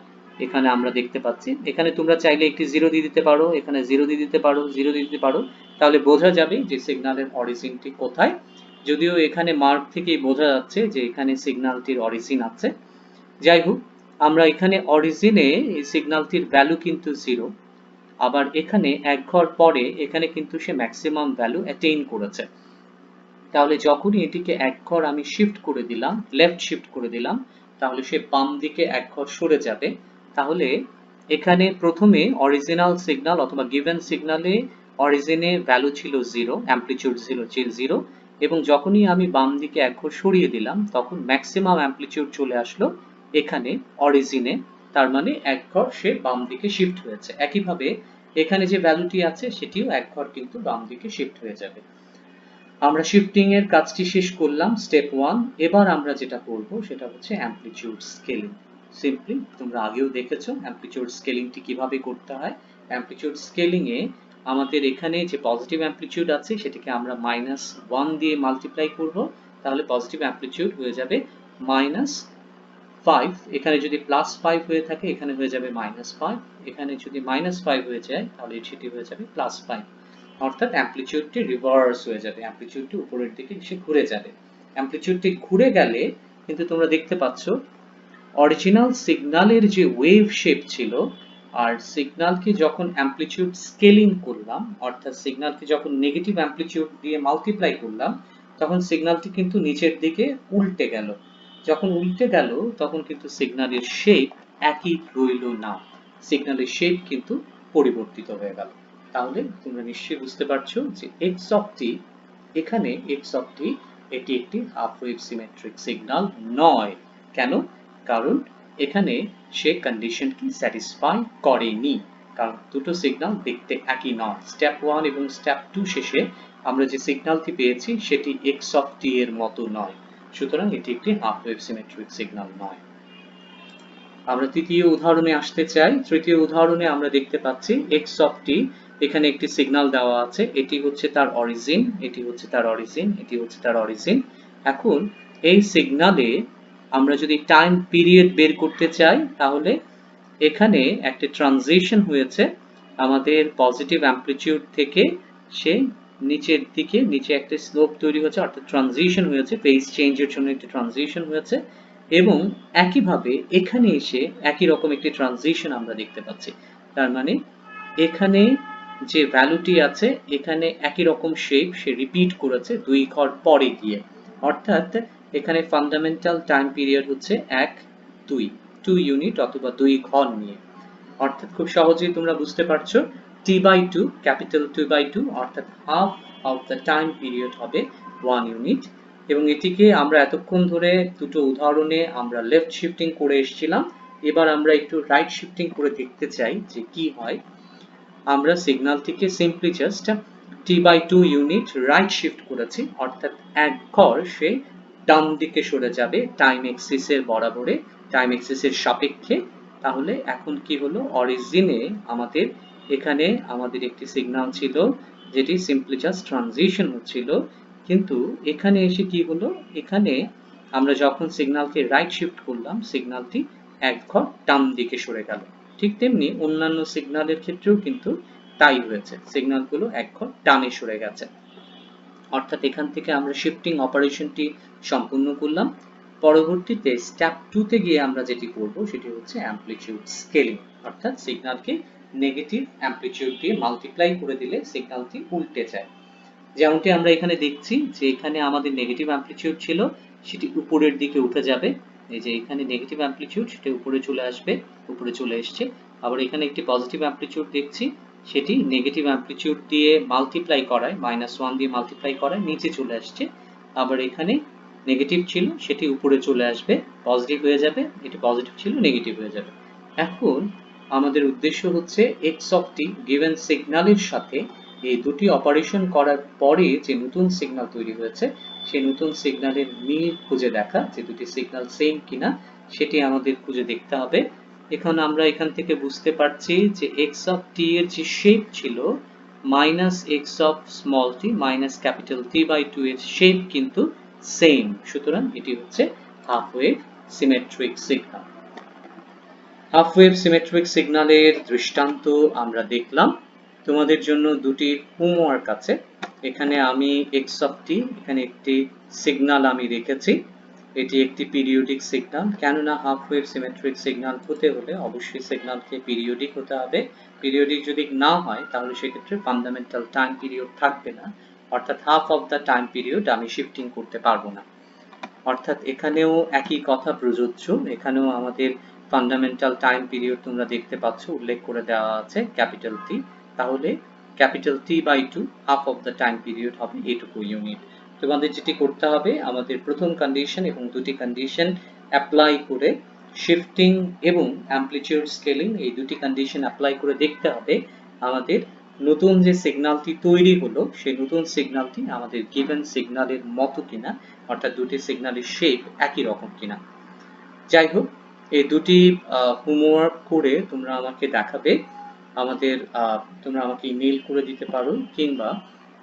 Speaker 1: এখানে আমরা দেখতে পাচ্ছি। এখানে তোমরা চাইলে একটি 0 দিয়ে দিতে পারো, এখানে 0 দিয়ে দিতে পারো, 0 দিয়ে দিতে পারো, তাহলে বোঝা যাবে যে সিগন্যালের অরিজিনটি কোথায়। যদিও এখানে মার্ক থেকেই বোঝা যাচ্ছে যে এখানে সিগন্যালটির অরিজিন আছে। যাই হোক, আমরা এখানে অরিজিনে এই সিগন্যালটির ভ্যালু কিন্তু 0, আবার এখানে এক ঘর পরে এখানে কিন্তু সে ম্যাক্সিমাম ভ্যালু অ্যাটেইন করেছে। তাহলে যখনই এটিকে এক ঘর আমি শিফট করে দিলাম, লেফট শিফট করে দিলাম, তাহলে সে বাম দিকে এক ঘর সরে যাবে। তাহলে এখানে প্রথমে অরিজিনাল সিগন্যাল অথবা গিভেন সিগন্যালে অরিজিনে ভ্যালু ছিল 0, অ্যামপ্লিটিউড ছিল 0, এবং যখনই আমি বাম দিকে এক ঘর সরিয়ে দিলাম তখন ম্যাক্সিমাম অ্যামপ্লিটিউড চলে আসলো এখানে অরিজিনে, তার মানে এক ঘর সে বাম দিকে শিফট হয়েছে। একইভাবে এখানে যে ভ্যালুটি আছে সেটিও এক ঘর কিন্তু বাম দিকে শিফট হয়ে যাবে। আমরা শিফটিং এর কাজটি শেষ করলাম, স্টেপ 1। এবার আমরা যেটা করব সেটা হচ্ছে অ্যামপ্লিটিউড স্কেলিং। সিম্পলি তোমরা আগেও দেখেছো অ্যামপ্লিটিউড স্কেলিংটি কিভাবে করতে হয়। অ্যামপ্লিটিউড স্কেলিং এ আমাদের এখানে যে পজিটিভ অ্যামপ্লিটিউড আছে সেটাকে আমরা -1 দিয়ে মাল্টিপ্লাই করব, তাহলে পজিটিভ অ্যামপ্লিটিউড হয়ে যাবে -5। এখানে যদি +5 হয়ে থাকে এখানে হয়ে যাবে -5, এখানে যদি -5 হয়ে যায় তাহলে সেটি হয়ে যাবে +5, অর্থাৎ অ্যামপ্লিটিউডটি রিভার্স হয়ে যাবে, অ্যামপ্লিটিউডটি উপরের দিকে এসে ঘুরে যাবে। অ্যামপ্লিটিউডটি ঘুরে গেলে কিন্তু তোমরা দেখতে পাচ্ছ অরিজিনাল সিগন্যালের যে ওয়েভ শেপ ছিল, আর সিগন্যালকে যখন অ্যামপ্লিটিউড স্কেলিং করলাম, অর্থাৎ সিগন্যালকে যখন নেগেটিভ অ্যামপ্লিটিউড দিয়ে মাল্টিপ্লাই করলাম, তখন সিগন্যালটি কিন্তু নিচের দিকে উল্টে গেল। যখন উল্টে গেল তখন কিন্তু সিগন্যালের শেপ একই রইল না, সিগন্যালের শেপ কিন্তু পরিবর্তিত হয়ে গেল। তাহলে তোমরা নিশ্চয়ই বুঝতে পারছো যে x of t, এখানে x of t এটি একটি হাফ ওয়েভ সিমেট্রিক সিগন্যাল নয়। কেন? কারণ এখানে সে কন্ডিশনটি স্যাটিসফাই করেনি, কারণ দুটো সিগন্যাল দেখতে একই নয়। স্টেপ 1 এবং স্টেপ 2 শেষে আমরা যে সিগন্যালটি পেয়েছি সেটি x of t এর মতো নয়, সুতরাং এটি একটি হাফ ওয়েভ সিমেট্রিক সিগন্যাল নয়। আমরা তৃতীয় উদাহরণে আসতে চাই। তৃতীয় উদাহরণে আমরা দেখতে পাচ্ছি x of t, এখানে একটি সিগন্যাল দেওয়া আছে, এটি হচ্ছে তার অরিজিন, এটি হচ্ছে তার অরিজিন, এটি হচ্ছে তার অরিজিন। এখন এই সিগন্যালে আমরা যদি টাইম পিরিয়ড বের করতে চাই তাহলে এখানে একটা ট্রানজিশন হয়েছে আমাদের পজিটিভ অ্যামপ্লিটিউড থেকে সে নিচের দিকে নিচে একটা স্লোপ তৈরি হয়েছে, অর্থাৎ ট্রানজিশন হয়েছে, ফেজ চেঞ্জের জন্য একটা ট্রানজিশন হয়েছে এবং একইভাবে এখানে এসে একই রকম একটি ট্রানজিশন আমরা দেখতে পাচ্ছি। তার মানে এখানে যে ভ্যালুটি আছে এখানে একই রকম শেপ সে রিপিট করেছে 2 ঘর পরে গিয়ে, অর্থাৎ এখানে ফান্ডামেন্টাল টাইম পিরিয়ড হচ্ছে 2 ইউনিট অথবা 2 ঘর নিয়ে। অর্থাৎ খুব সহজেই তোমরা বুঝতে পারছো t/2 ক্যাপিটাল 2/2 অর্থাৎ half of the time period হবে 1 ইউনিট। এবং এটিকে আমরা এতক্ষণ ধরে দুটো উদাহরণে আমরা লেফট শিফটিং করে এসেছিলাম, এবার আমরা একটু রাইট শিফটিং করে দেখতে চাই যে কি হয়। আমরা সিগন্যালটিকে simply just t/2 unit right shift করেছি, অর্থাৎ এক ঘর সে ডান দিকে সরে যাবে টাইম এক্সিসের বরাবরে, টাইম এক্সিসের সাপেক্ষে। তাহলে এখন কি হলো, অরিজিনে আমাদের এখানে আমাদের একটি সিগন্যাল ছিল যেটি সিম্পলি জাস্ট ট্রানজিশন হচ্ছিল, কিন্তু এখানে এসে কি হলো, এখানে আমরা যখন সিগন্যালকে রাইট শিফট করলাম সিগন্যালটি এক ঘর ডান দিকে সরে গেল। ঠিক তেমনি অন্যান্য সিগন্যালের ক্ষেত্রেও কিন্তু তাই হয়েছে, সিগন্যালগুলো এক ঘর ডানে সরে গেছে। অর্থাৎ এখান থেকে আমরা শিফটিং অপারেশনটি সম্পূর্ণ করলাম। পরবর্তীতে স্টেপ 2 তে গিয়ে আমরা যেটি করব সেটি হচ্ছে অ্যামপ্লিটিউড স্কেলিং, অর্থাৎ সিগন্যালকে নেগেটিভ অ্যামপ্লিটিউড দিয়ে মাল্টিপ্লাই করে দিলে সিগন্যালটি উল্টে যায়। যেমনটি আমরা এখানে দেখছি যে এখানে আমাদের নেগেটিভ অ্যামপ্লিটিউড ছিল, সেটি উপরের দিকে উঠে যাবে। এই যে এখানে নেগেটিভ অ্যামপ্লিটিউড সেটা উপরে চলে আসবে, উপরে চলে এসছে। আবার এখানে একটি পজিটিভ অ্যামপ্লিটিউড দেখছি, সেটি নেগেটিভ অ্যামপ্লিটিউড দিয়ে মাল্টিপ্লাই করায় -1 দিয়ে মাল্টিপ্লাই করায় নিচে চলে আসছে। আবার এখানে নেগেটিভ ছিল সেটি উপরে চলে আসবে, পজিটিভ হয়ে যাবে, এটি পজিটিভ ছিল নেগেটিভ হয়ে যাবে। এখন আমাদের উদ্দেশ্য হচ্ছে x অফ t গিভেন সিগন্যালের সাথে এই দুটি অপারেশন করার পরে যে নতুন সিগন্যাল তৈরি হয়েছে সেই নতুন সিগন্যালের মিল খুঁজে দেখা, যে দুটি সিগন্যাল সেম কিনা সেটি আমাদের খুঁজে দেখতে হবে। এখন আমরা এখান থেকে বুঝতে পারছি যে x অফ t এর যে শেপ ছিল -x of small t minus capital T/2 এর শেপ কিন্তু সেম, সুতরাং এটি হচ্ছে half wave symmetric signal. Half wave symmetric সিগন্যালের দৃষ্টান্ত আমরা দেখলাম। তোমাদের জন্য দুটি হোমওয়ার্ক আছে। এখানে আমি x অফ t, এখানে একটি সিগন্যাল আমি রেখেছি, এটি একটি পিরিয়ডিক সিগন্যাল। কেননা হাফ ওয়েভ সিমেট্রিক সিগন্যাল হতে হলে অবশ্যই সিগন্যালকে পিরিয়ডিক হতে হবে। পিরিয়ডিক যদি না হয় তাহলে সেক্ষেত্রে ফান্ডামেন্টাল টাইম পিরিয়ড থাকবে না, অর্থাৎ half of the time period আমি শিফটিং করতে পারবো না। অর্থাৎ এখানেও একই কথা প্রযোজ্য, এখানেও আমাদের ফান্ডামেন্টাল টাইম পিরিয়ড তোমরা দেখতে পাচ্ছ উল্লেখ করে দেওয়া আছে ক্যাপিটাল টি, তাহলে capital T/2 half of the time period হবে এটুকু ইউনিট। তোমাদের যেটি করতে হবে, আমাদের প্রথম কন্ডিশন এবং দুটি কন্ডিশন অ্যাপ্লাই করে শিফটিং এবং অ্যামপ্লিটিউড স্কেলিং এই দুটি কন্ডিশন অ্যাপ্লাই করে দেখতে হবে আমাদের নতুন যে সিগন্যালটি তৈরি হলো সেই নতুন সিগন্যালটি আমাদের গিভেন সিগন্যালের মতো কিনা, অর্থাৎ দুটি সিগন্যালের শেপ একই রকম কিনা। যাই হোক, এই দুটি হোমওয়ার্ক করে তোমরা আমাকে দেখাবে, তোমরা আমাকে ইমেল করে দিতে পারো, কিংবা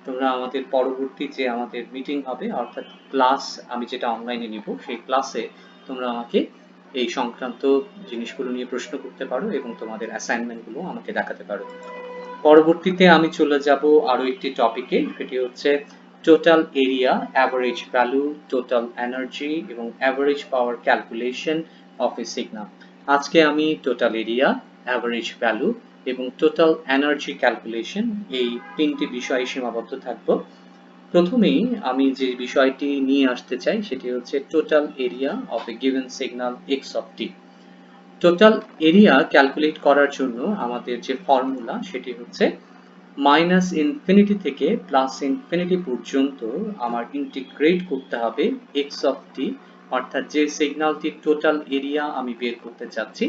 Speaker 1: তোমরা আমাদের পরবর্তী যে আমাদের মিটিং হবে অর্থাৎ ক্লাস আমি যেটা অনলাইনে নিব সেই ক্লাসে তোমরা আমাকে এই সংক্রান্ত জিনিসগুলো নিয়ে প্রশ্ন করতে পারো এবং তোমাদের অ্যাসাইনমেন্টগুলো আমাকে দেখাতে পারো। পরবর্তীতে আমি চলে যাব আরো একটি টপিকে, সেটি হচ্ছে total area, average value, total energy এবং average power calculation of a signal. আজকে আমি টোটাল এরিয়া, অ্যাভারেজ ভ্যালু এবং টোটাল এনার্জি ক্যালকুলেশন এই তিনটি বিষয়ে সীমাবদ্ধ থাকব। প্রথমেই আমি যে বিষয়টি নিয়ে আসতে চাই সেটি হচ্ছে total area of a given signal x of t। Total area calculate করার জন্য আমাদের যে ফর্মুলা সেটি হচ্ছে -ইনফিনিটি থেকে +ইনফিনিটি পর্যন্ত আমার ইন্টিগ্রেট করতে হবে x অফ t, অর্থাৎ যে সিগন্যালটির টোটাল এরিয়া আমি বের করতে চাচ্ছি।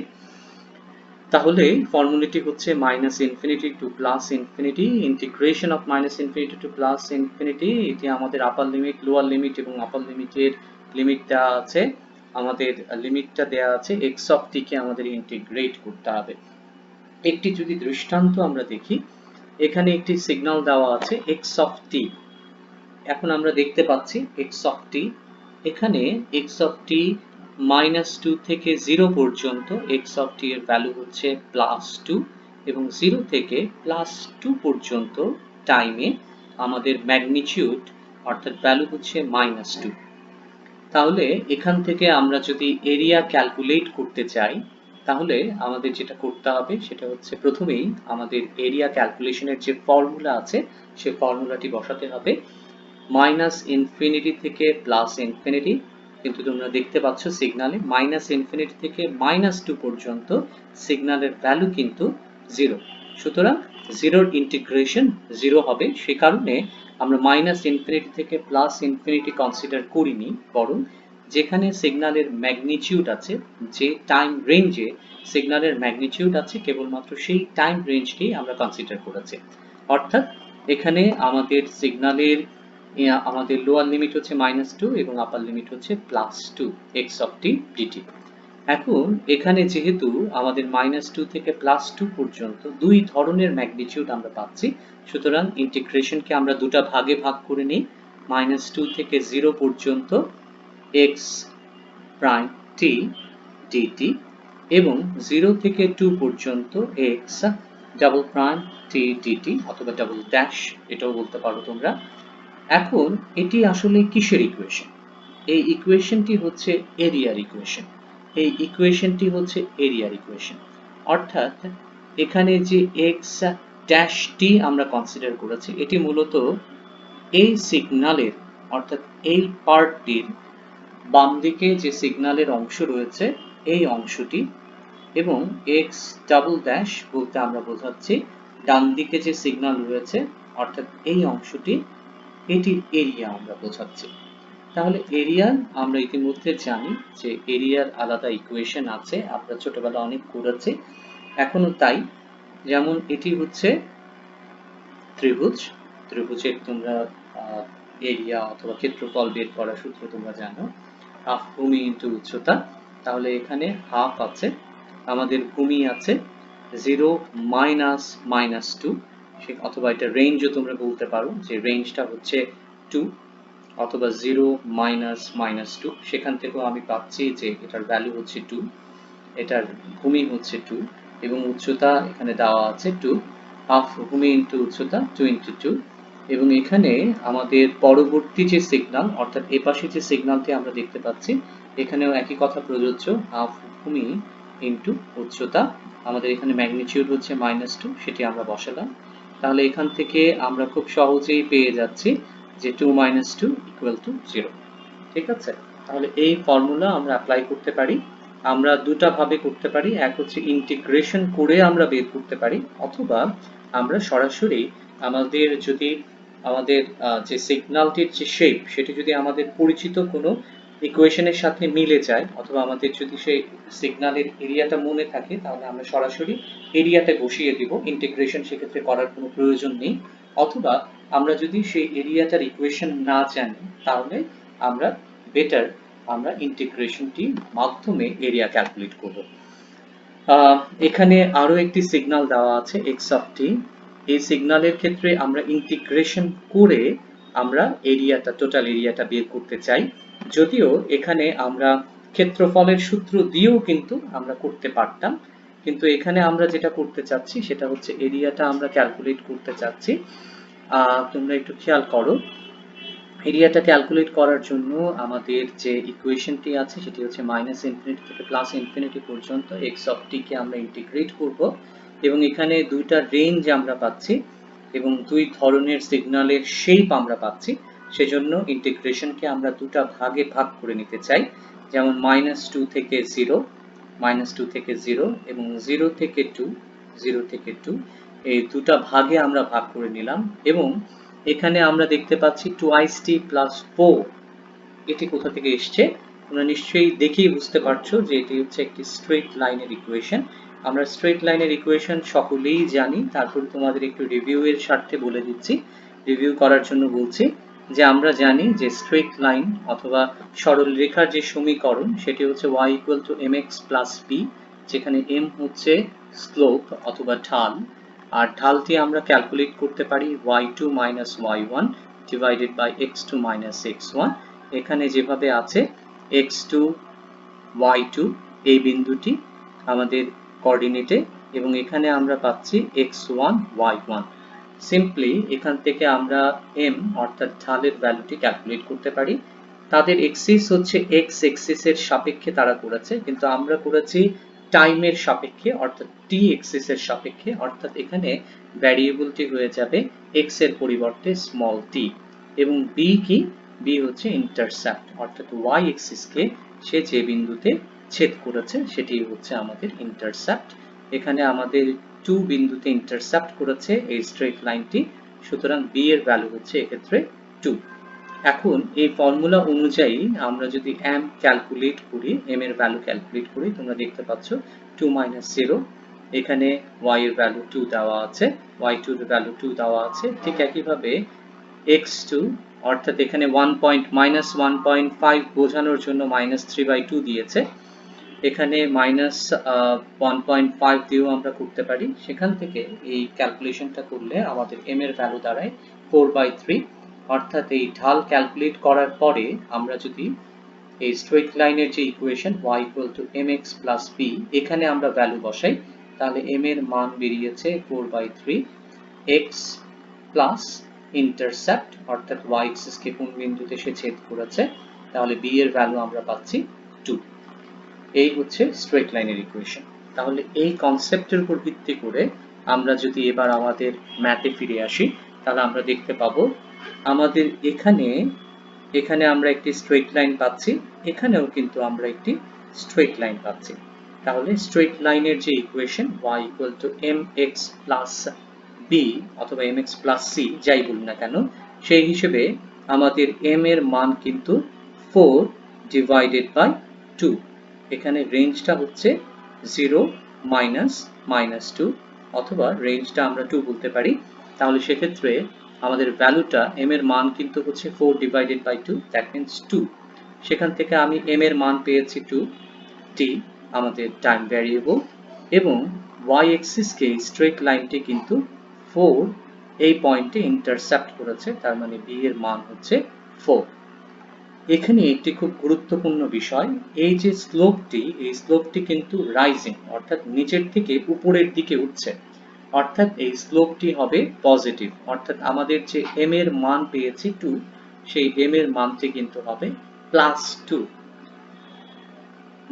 Speaker 1: তাহলে ফর্মুলাটি হচ্ছে -infinity two +infinity, integration of -infinity two +infinity. এটি আমাদের আপার লিমিট, লোয়ার লিমিট এবং আপার লিমিটের লিমিট দেওয়া আছে। আমাদের লিমিটটা দেওয়া আছে x অফ t কে আমাদের ইন্টিগ্রেট করতে হবে। একটি যদি দৃষ্টান্ত আমরা দেখি, এখানে একটি সিগন্যাল দেওয়া আছে x অফ t। এখন আমরা দেখতে পাচ্ছি x অফ t, এখানে x অফ t -2 থেকে 0 পর্যন্ত x অফ t এর ভ্যালু হচ্ছে +2 এবং 0 থেকে +2 পর্যন্ত টাইমে আমাদের ম্যাগনিটিউড অর্থাৎ ভ্যালু হচ্ছে -2। তাহলে এখান থেকে আমরা যদি এরিয়া ক্যালকুলেট করতে চাই তাহলে আমাদের যেটা করতে হবে সেটা হচ্ছে প্রথমেই আমাদের এরিয়া ক্যালকুলেশনের যে ফর্মুলা আছে সেই ফর্মুলাটি বসাতে হবে -ইনফিনিটি থেকে +ইনফিনিটি, কিন্তু তোমরা দেখতে পাচ্ছ সিগনালে -ইনফিনিটি থেকে -2 পর্যন্ত সিগন্যালের ভ্যালু কিন্তু 0, সুতরাং 0 এর ইন্টিগ্রেশন 0 হবে। সে কারণে আমরা -ইনফিনিটি থেকে +ইনফিনিটি কনসিডার করিনি, বরং যেখানে সিগন্যালের ম্যাগনিটিউড আছে, যে টাইম রেঞ্জে সিগন্যালের ম্যাগনিটিউড আছে কেবলমাত্র সেই টাইম রেঞ্জকেই আমরা কনসিডার করেছি। অর্থাৎ এখানে আমাদের সিগন্যালের আমাদের লোয়ার লিমিট হচ্ছে -2 এবং আপার লিমিট হচ্ছে +2 x অফ t dt। এখন এখানে যেহেতু আমাদের -2 থেকে +2 পর্যন্ত দুই ধরনের ম্যাগনিটিউড আমরা পাচ্ছি, সুতরাং ইন্টিগ্রেশনকে আমরা দুটা ভাগে ভাগ করে নিই। -2 থেকে 0 পর্যন্ত x প্রাইম t dt এবং 0 থেকে 2 পর্যন্ত x double prime t dt অথবা ডাবল ড্যাশ এটাও বলতে পারো তোমরা। এখন এটি আসলে কিসের ইকুয়েশন? এই ইকুয়েশনটি হচ্ছে এরিয়ার ইকুয়েশন। এই ইকুয়েশনটি হচ্ছে এরিয়ার ইকুয়েশন, অর্থাৎ এখানে যে x ড্যাশ t আমরা কনসিডার করেছি এটি মূলত এই সিগন্যালের অর্থাৎ এই পার্টটির বাম দিকে যে সিগন্যালের অংশ রয়েছে এই অংশটি, এবং x ডাবল ড্যাশ বলতে আমরা বোঝাচ্ছি ডান দিকে যে সিগন্যাল রয়েছে অর্থাৎ এই অংশটি, এটির এরিয়া আমরা বোঝাচ্ছি। তাহলে এরিয়ার আমরা ইতিমধ্যে জানি যে এরিয়ার আলাদা ইকুয়েশন আছে, আমরা ছোটবেলা অনেক করেছি, এখনো তাই। যেমন এটি হচ্ছে ত্রিভুজ, ত্রিভুজের তোমরা এরিয়া অথবা ক্ষেত্রফল বের করার সূত্র তোমরা জানো, হাফ ভূমি ইন্টু উচ্চতা। তাহলে এখানে হাফ আছে, আমাদের ভূমি আছে 0 -2, অথবা এটা রেঞ্জও তোমরা বলতে পারো যে রেঞ্জটা হচ্ছে 2 অথবা 0 -2, সেখান থেকেও আমি পাচ্ছি যে এটার ভ্যালু হচ্ছে 2, এটার ভূমি হচ্ছে 2 এবং উচ্চতা এখানে দেওয়া আছে 2, হাফ ভূমি ইন্টু উচ্চতা 2 × 2। এবং এখানে আমাদের পরবর্তী যে সিগন্যাল অর্থাৎ এই পাশে যে সিগন্যালটি আমরা দেখতে পাচ্ছি এখানেও একই কথা প্রযোজ্য, হাফ ভূমি ইন্টু উচ্চতা, আমাদের এখানে ম্যাগনিটিউড হচ্ছে -2, সেটি আমরা বসালাম। তাহলে এখান থেকে আমরা খুব সহজেই পেয়ে যাচ্ছি যে 2 - 2 = 0। ঠিক আছে, তাহলে এই ফর্মুলা আমরা অ্যাপ্লাই করতে পারি। আমরা দুটা ভাবে করতে পারি, এক হচ্ছে ইন্টিগ্রেশন করে আমরা বের করতে পারি, অথবা আমরা সরাসরি আমাদের যদি আমাদের যে সিগন্যালটির যে শেপ সেটি যদি আমাদের পরিচিত কোনো ইকুয়েশনের সাথে মিলে যায়, অথবা আমাদের যদি সেই সিগন্যালের এরিয়াটা মনে থাকে তাহলে আমরা সরাসরি এরিয়াতে বসিয়ে দিব, ইন্টিগ্রেশন সেক্ষেত্রে করার কোনো প্রয়োজন নেই। অথবা আমরা যদি সেই এরিয়াটার ইকুয়েশন না জানি তাহলে আমরা বেটার আমরা ইন্টিগ্রেশনটির মাধ্যমে এরিয়া ক্যালকুলেট করব। এখানে আরো একটি সিগন্যাল দেওয়া আছে x অফ t, এই সিগন্যালের ক্ষেত্রে আমরা ইন্টিগ্রেশন করে আমরা এরিয়াটা টোটাল এরিয়াটা বের করতে চাই, যদিও এখানে আমরা ক্ষেত্রফলের সূত্র দিয়েও কিন্তু আমরা করতে পারতাম, কিন্তু এখানে আমরা যেটা করতে চাচ্ছি সেটা হচ্ছে এরিয়াটা আমরা ক্যালকুলেট করতে চাচ্ছি। তোমরা একটু খেয়াল করো, এরিয়াটা ক্যালকুলেট করার জন্য আমাদের যে ইকুয়েশনটি আছে সেটি হচ্ছে -ইনফিনিটি থেকে +ইনফিনিটি পর্যন্ত x অফ t কে আমরা ইন্টিগ্রেট করব, এবং এখানে দুইটা রেঞ্জ আমরা পাচ্ছি এবং দুই ধরনের সিগন্যালের শেপ আমরা পাচ্ছি, সেজন্য ইন্টিগ্রেশনকে আমরা দুটা ভাগে ভাগ করে নিতে চাই। যেমন -2 থেকে 0, -2 থেকে 0 এবং 0 থেকে 2, 0 থেকে 2, এই দুটা ভাগে আমরা ভাগ করে নিলাম। এবং এখানে আমরা দেখতে পাচ্ছি 2t + 4, এটি কোথা থেকে এসছে তোমরা নিশ্চয়ই দেখেই বুঝতে পারছো যে এটি হচ্ছে একটি স্ট্রেট লাইনের ইকুয়েশন। আমরা স্ট্রেট লাইনের ইকুয়েশন সকলেই জানি, তারপর তোমাদের একটু রিভিউ এর স্বার্থে বলে দিচ্ছি, রিভিউ করার জন্য বলছি যে আমরা জানি যে স্ট্রেট লাইন অথবা সরল রেখার যে সমীকরণ সেটি হচ্ছে y = mx + b, যেখানে m হচ্ছে স্লোপ অথবা ঢাল, আর ঢালটি আমরা ক্যালকুলেট করতে পারি y2 - y1 / x2 - x1। এখানে যেভাবে আছে x2 y2 এই বিন্দুটি আমাদের কোঅর্ডিনেটে, এবং এখানে আমরা পাচ্ছি x1 y1। সিম্পলি এখান থেকে আমরা m অর্থাৎ ঢালের ভ্যালুটি ক্যালকুলেট করতে পারি। তাদের এক্সিস হচ্ছে x এক্সিসের সাপেক্ষে তারা করেছে, কিন্তু আমরা করেছি টাইমের সাপেক্ষে অর্থাৎ t এক্সিসের সাপেক্ষে, অর্থাৎ এখানে ভ্যারিয়েবলটি হয়ে যাবে x এর পরিবর্তে স্মল t। এবং b কি? b হচ্ছে ইন্টারসেপ্ট, অর্থাৎ y এক্সিসকে সে যে বিন্দুতে ছেদ করেছে সেটি হচ্ছে আমাদের ইন্টারসেপ্ট। এখানে আমাদের 2 বিন্দুতে ইন্টারসেপ্ট করেছে এই স্ট্রেট লাইনটি, সুতরাং b এর ভ্যালু হচ্ছে এক্ষেত্রে 2। এখন এই ফর্মুলা অনুযায়ী আমরা যদি m ক্যালকুলেট করি, m এর ভ্যালু ক্যালকুলেট করি, তোমরা দেখতে পাচ্ছ 2 - 0, এখানে y এর ভ্যালু 2 দেওয়া আছে, y2 এর ভ্যালু 2 দেওয়া আছে। ঠিক একইভাবে x2 অর্থাৎ এখানে 1.5 বোঝানোর জন্য -3/2 দিয়েছে, এখানে -1.5 দিয়েও আমরা করতে পারি। সেখান থেকে এই ক্যালকুলেশনটা করলে আমাদের m এর ভ্যালু দাঁড়ায় 4/3, অর্থাৎ এই ঢাল ক্যালকুলেট করার পরে আমরা যদি এই স্ট্রেট লাইনের যে ইকুয়েশন y = mx + b এখানে আমরা ভ্যালু বসাই, তাহলে m এর মান বেরিয়েছে 4/3 x প্লাস ইন্টারসেপ্ট অর্থাৎ y এক্সিস কে কোন বিন্দুতে সে ছেদ করেছে, তাহলে b এর ভ্যালু আমরা পাচ্ছি 2। এই হচ্ছে স্ট্রেট লাইনের ইকুয়েশন। তাহলে এই কনসেপ্টের উপর ভিত্তি করে আমরা যদি এবার আমাদের ম্যাথে ফিরে আসি, তাহলে আমরা দেখতে পাবো আমাদের এখানে আমরা একটি স্ট্রেট লাইন পাচ্ছি, এখানেও কিন্তু আমরা একটি স্ট্রেট লাইন পাচ্ছি। তাহলে স্ট্রেট লাইনের যে ইকুয়েশন y = mx + b অথবা mx + c যাই বলি না কেন, সেই হিসেবে আমাদের m এর মান কিন্তু 4/2। এখানে রেঞ্জটা হচ্ছে 0 - 2, অথবা রেঞ্জটা আমরা 2 বলতে পারি। তাহলে সেক্ষেত্রে আমাদের ভ্যালুটা m এর মান কিন্তু হচ্ছে 4/2, দ্যাট মিন্স 2। সেখান থেকে আমি m এর মান পেয়েছি 2, t আমাদের টাইম ভ্যারিয়েবল, এবং y এক্সিস কে স্ট্রেট লাইনটি কিন্তু 4 এই পয়েন্টে ইন্টারসেপ্ট করেছে, তার মানে b এর মান হচ্ছে 4। এখানে একটি খুব গুরুত্বপূর্ণ বিষয়, এই যে স্লোপটি, এই স্লোপটি কিন্তু রাইজিং অর্থাৎ নিচের থেকে উপরের দিকে উঠছে, অর্থাৎ এই স্লোপটি হবে পজিটিভ, অর্থাৎ আমাদের যে m এর মান পেয়েছি 2, সেই m এর মানটি কিন্তু হবে +2।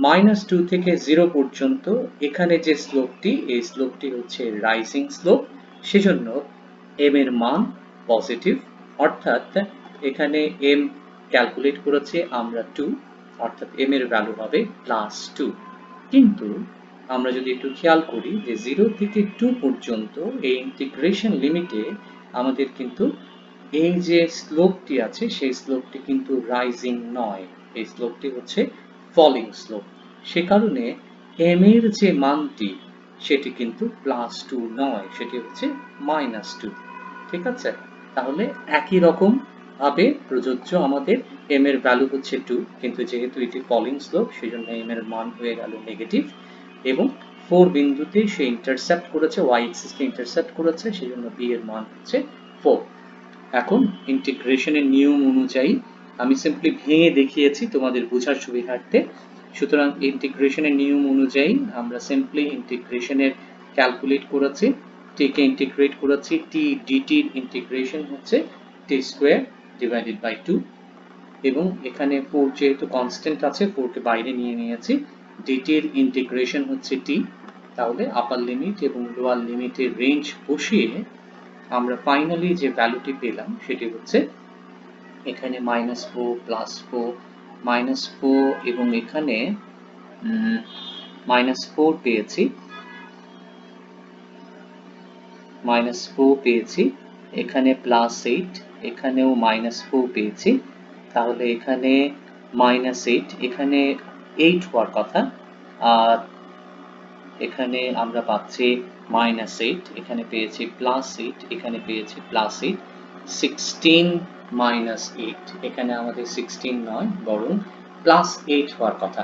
Speaker 1: -2 থেকে 0 পর্যন্ত এখানে যে স্লোপটি, এই স্লোপটি হচ্ছে রাইজিং স্লোপ, সেজন্য m এর মান পজিটিভ, অর্থাৎ এখানে m ক্যালকুলেট করেছি আমরা 2, অর্থাৎ m এর ভ্যালু হবে +2। কিন্তু আমরা যদি একটু খেয়াল করি যে 0 থেকে 2 পর্যন্ত এই ইন্টিগ্রেশন লিমিটে আমাদের কিন্তু এই যে স্লোপটি আছে সেই স্লোপটি কিন্তু রাইজিং নয়, এই স্লোপটি হচ্ছে ফলিং স্লোপ। সে কারণে m এর যে মানটি সেটি কিন্তু +2 নয়, সেটি হচ্ছে -2। ঠিক আছে? তাহলে একই রকম ভাবে প্রযোজ্য আমাদের m এর ভ্যালু হচ্ছে 2, কিন্তু যেহেতু এটি ফলিং স্লোপ সেজন্য m এর মান হয়ে গেল নেগেটিভ, এবং 4 বিন্দুতে সে ইন্টারসেপ্ট করেছে, y এক্সিস কে ইন্টারসেপ্ট করেছে, সেজন্য b এর মান হচ্ছে 4। এখন ইন্টিগ্রেশনের নিয়ম অনুযায়ী আমি সিম্পলি ভেঙে দেখিয়েছি তোমাদের বোঝার সুবিধার্থে। সুতরাং ইন্টিগ্রেশনের নিয়ম অনুযায়ী আমরা সিম্পলি ইন্টিগ্রেশনের ক্যালকুলেট করেছি, t কে ইন্টিগ্রেট করেছি, t dt এর ইন্টিগ্রেশন হচ্ছে t²/2, এবং এখানে 4 যেহেতু কনস্ট্যান্ট আছে 4 কে বাইরে নিয়ে নিয়েছি, dt এর ইন্টিগ্রেশন হচ্ছে t। তাহলে আপার লিমিট এবং লোয়ার লিমিটের রেঞ্জ বসিয়ে আমরা ফাইনালি যে ভ্যালুটি পেলাম সেটি হচ্ছে এখানে -4 +4 -4, এবং এখানে -4 পেয়েছি, এখানে +8, এখানেও -4 পেয়েছি, তাহলে এখানে -8, এখানে 8 হওয়ার কথা, আর এখানে আমরা পাচ্ছি -8, এখানে পেয়েছি +8, এখানে পেয়েছি +8, 16 - 8, এখানে আমাদের 16 নয় বরং +8 হওয়ার কথা।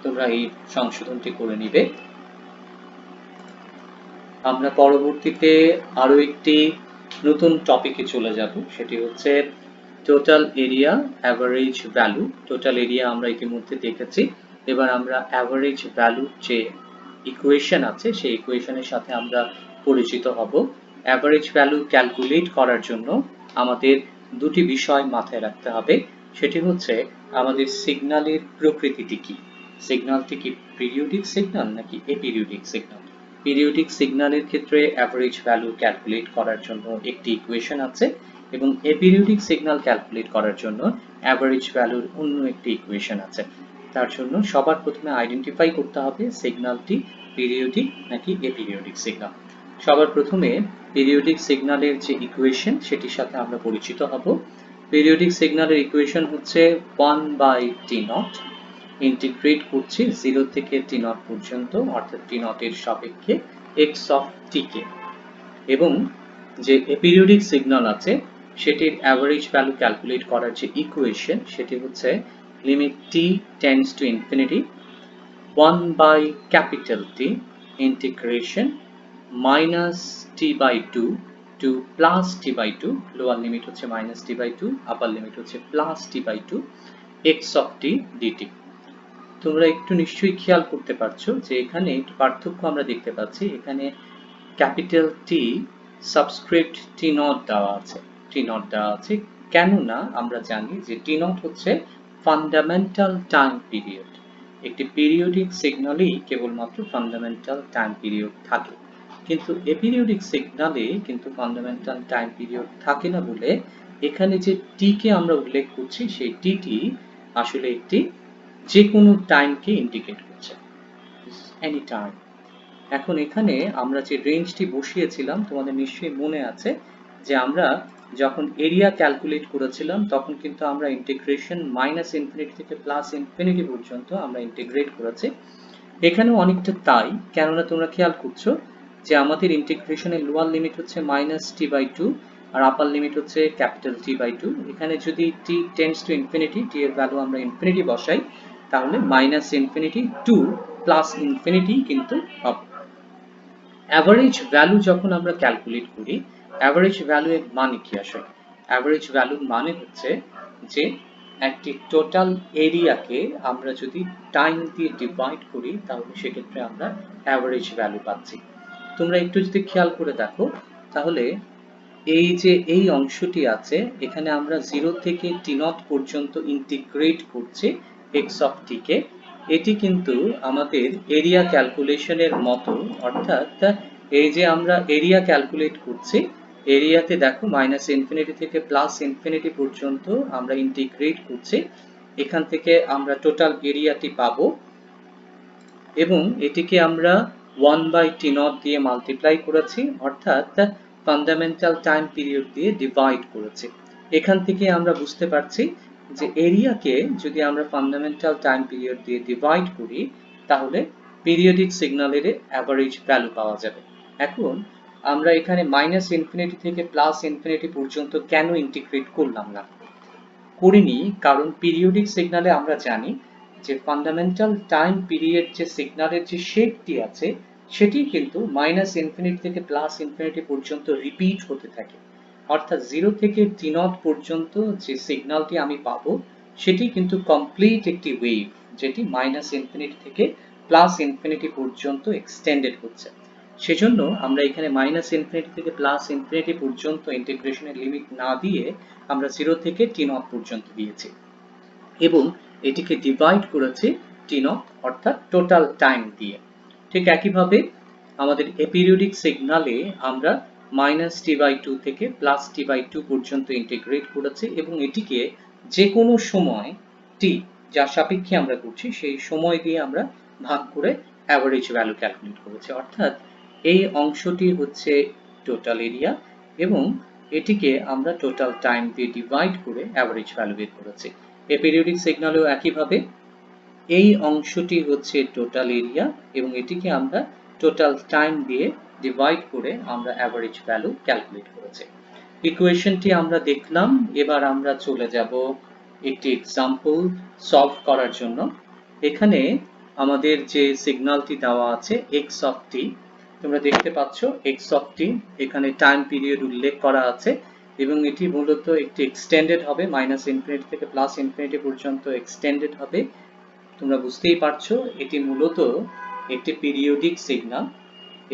Speaker 1: তোমরা এই সংশোধনটি করে নিবে। আমরা পরবর্তীতে আরো একটি নতুন টপিকে চলে যাব, সেটি হচ্ছে total area average value. Total area আমরা ইতিমধ্যে দেখেছি, এবার আমরা অ্যাভারেজ ভ্যালুর যে ইকুয়েশন আছে সেই ইকুয়েশনের সাথে আমরা পরিচিত হব। অ্যাভারেজ ভ্যালু ক্যালকুলেট করার জন্য আমাদের দুটি বিষয় মাথায় রাখতে হবে। সেটি হচ্ছে আমাদের সিগন্যালের প্রকৃতিটি কি, সিগন্যালটি কি পিরিয়ডিক সিগন্যাল নাকি এপিরিয়ডিক সিগন্যাল। পিরিয়ডিক সিগন্যালের ক্ষেত্রে অ্যাভারেজ ভ্যালু ক্যালকুলেট করার জন্য একটি ইকুয়েশন আছে এবং এপিরিয়ডিক সিগন্যাল ক্যালকুলেট করার জন্য অ্যাভারেজ ভ্যালুর অন্য একটি ইকুয়েশন আছে। তার জন্য সবার প্রথমে আইডেন্টিফাই করতে হবে সিগন্যালটি পিরিয়ডিক নাকি এপিরিয়ডিক সিগন্যাল। সবার প্রথমে পিরিয়ডিক সিগন্যালের যে ইকুয়েশন সেটির সাথে আমরা পরিচিত হব। পিরিয়ডিক সিগন্যালের ইকুয়েশন হচ্ছে 1/T0 ইন্টিগ্রেট করছি 0 থেকে T0 পর্যন্ত, অর্থাৎ T0 এর সাপেক্ষে x অফ t কে, এবং যে এপিরিয়ডিক সিগন্যাল আছে সেটির অ্যাভারেজ ভ্যালু ক্যালকুলেট করার যে ইকুয়েশন সেটি হচ্ছে limit t tends to infinity 1/T integration -t/2 to +t/2, lower limit হচ্ছে -t/2, আপার লিমিট হচ্ছে +t/2 x of t dt। তোমরা একটু নিশ্চয়ই খেয়াল করতে পারছো যে এখানে একটু পার্থক্য আমরা দেখতে পাচ্ছি। এখানে ক্যাপিটাল টি সাবস্ক্রিপ্ট T0 দেওয়া আছে, T0 দেওয়া আছে কেননা আমরা জানি যে T0 হচ্ছে ফান্ডামেন্টাল টাইম পিরিয়ড। একটি পিরিয়ডিক সিগন্যালেই কেবলমাত্র ফান্ডামেন্টাল টাইম পিরিয়ড থাকে, কিন্তু এপিরিয়ডিক সিগন্যালে কিন্তু ফান্ডামেন্টাল টাইম পিরিয়ড থাকে না বলে এখানে যে টি কে আমরা উল্লেখ করছি সেই টি আসলে একটি যে কোনো টাইমকে ইন্ডিকেট করছে, এনি টাইম। এখন এখানে আমরা যে রেঞ্জটি বসিয়েছিলাম তোমাদের নিশ্চয়ই মনে আছে যে আমরা যখন এরিয়া ক্যালকুলেট করেছিলাম তখন কিন্তু আমরা ইন্টিগ্রেশন -ইনফিনিটি থেকে +ইনফিনিটি পর্যন্ত আমরা ইন্টিগ্রেট করেছি। এখানেও অনেকটা তাই, কেননা তোমরা খেয়াল করছো যে আমাদের ইন্টিগ্রেশনের লোয়ার লিমিট হচ্ছে -t/2 আর আপার লিমিট হচ্ছে T/2। এখানে যদি t tends to infinity, t এর ভ্যালু আমরা ইনফিনিটি বসাই তাহলে -ইনফিনিটি টু +ইনফিনিটি কিন্তু হবে। অ্যাভারেজ ভ্যালু যখন আমরা ক্যালকুলেট করি, অ্যাভারেজ ভ্যালু এর মানে কি আসলে? অ্যাভারেজ ভ্যালুর মানে হচ্ছে যে একটি টোটাল এরিয়াকে আমরা যদি টাইম দিয়ে ডিভাইড করি তাহলে সেক্ষেত্রে আমরা অ্যাভারেজ ভ্যালু পাচ্ছি। তোমরা একটু যদি খেয়াল করে দেখো তাহলে এই যে এই অংশটি আছে এখানে আমরা 0 থেকে T0 পর্যন্ত ইন্টিগ্রেট করছি x অফ t কে। এটি কিন্তু আমাদের এরিয়া ক্যালকুলেশনের মতো, অর্থাৎ এই যে আমরা এরিয়া ক্যালকুলেট করছি এরিয়াতে দেখো -ইনফিনিটি থেকে +ইনফিনিটি পর্যন্ত আমরা ইন্টিগ্রেট করছি, এখান থেকে আমরা টোটাল এরিয়াটি পাবো এবং এটিকে আমরা 1/T0 দিয়ে মাল্টিপ্লাই করেছি, অর্থাৎ ফান্ডামেন্টাল টাইম পিরিয়ড দিয়ে ডিভাইড করেছি। এখান থেকে আমরা বুঝতে পারছি যে এরিয়াকে যদি আমরা ফান্ডামেন্টাল টাইম পিরিয়ড দিয়ে ডিভাইড করি তাহলে পিরিয়ডিক সিগন্যালের অ্যাভারেজ ভ্যালু পাওয়া যাবে। এখন আমরা এখানে -ইনফিনিটি থেকে +ইনফিনিটি পর্যন্ত কেন ইন্টিগ্রেট করলাম না? করিনি কারণ পিরিয়ডিক সিগন্যালে আমরা জানি যে ফান্ডামেন্টাল টাইম পিরিয়ড যে সিগন্যালের যে শেপটি আছে সেটি কিন্তু -ইনফিনিটি থেকে +ইনফিনিটি পর্যন্ত রিপিট হতে থাকে, অর্থাৎ 0 থেকে T0 পর্যন্ত যে সিগন্যালটি আমি পাবো সেটি কিন্তু কমপ্লিট একটি ওয়েভ যেটি -ইনফিনিটি থেকে +ইনফিনিটি পর্যন্ত এক্সটেন্ডেড হচ্ছে। সেজন্য আমরা এখানে -ইনফিনিটি থেকে +ইনফিনিটি পর্যন্ত ইন্টিগ্রেশনের লিমিট না দিয়ে আমরা 0 থেকে T0 পর্যন্ত দিয়েছি এবং এটিকে ডিভাইড করেছি T0 অর্থাৎ টোটাল টাইম দিয়ে। ঠিক একইভাবে আমাদের এপিরিয়ডিক সিগন্যালে আমরা -t/2 থেকে +t/2 পর্যন্ত ইন্টিগ্রেট করেছি এবং এটিকে যে কোনো সময় t যার সাপেক্ষে আমরা করছি সেই সময় দিয়ে আমরা ভাগ করে অ্যাভারেজ ভ্যালু ক্যালকুলেট করেছি, অর্থাৎ এই অংশটি হচ্ছে টোটাল এরিয়া এবং এটিকে আমরা টোটাল টাইম দিয়ে ডিভাইড করে অ্যাভারেজ ভ্যালু বের করেছি। এপিরিয়ডিক সিগন্যালেও একইভাবে এই অংশটি হচ্ছে টোটাল এরিয়া এবং এটিকে আমরা টোটাল টাইম দিয়ে ডিভাইড করে আমরা অ্যাভারেজ ভ্যালু ক্যালকুলেট করেছি। ইকুয়েশনটি আমরা দেখলাম, এবার আমরা চলে যাব একটি এক্সাম্পল সলভ করার জন্য। এখানে আমাদের যে সিগন্যালটি দেওয়া আছে x অফ t, তোমরা দেখতে পাচ্ছ x অফ t এখানে টাইম পিরিয়ড উল্লেখ করা আছে এবং এটি মূলত একটি এক্সটেন্ডেড হবে, -ইনফিনিটি থেকে +ইনফিনিটি পর্যন্ত এক্সটেন্ডেড হবে তোমরা বুঝতেই পারছো এটি মূলত একটি পিরিয়ডিক সিগন্যাল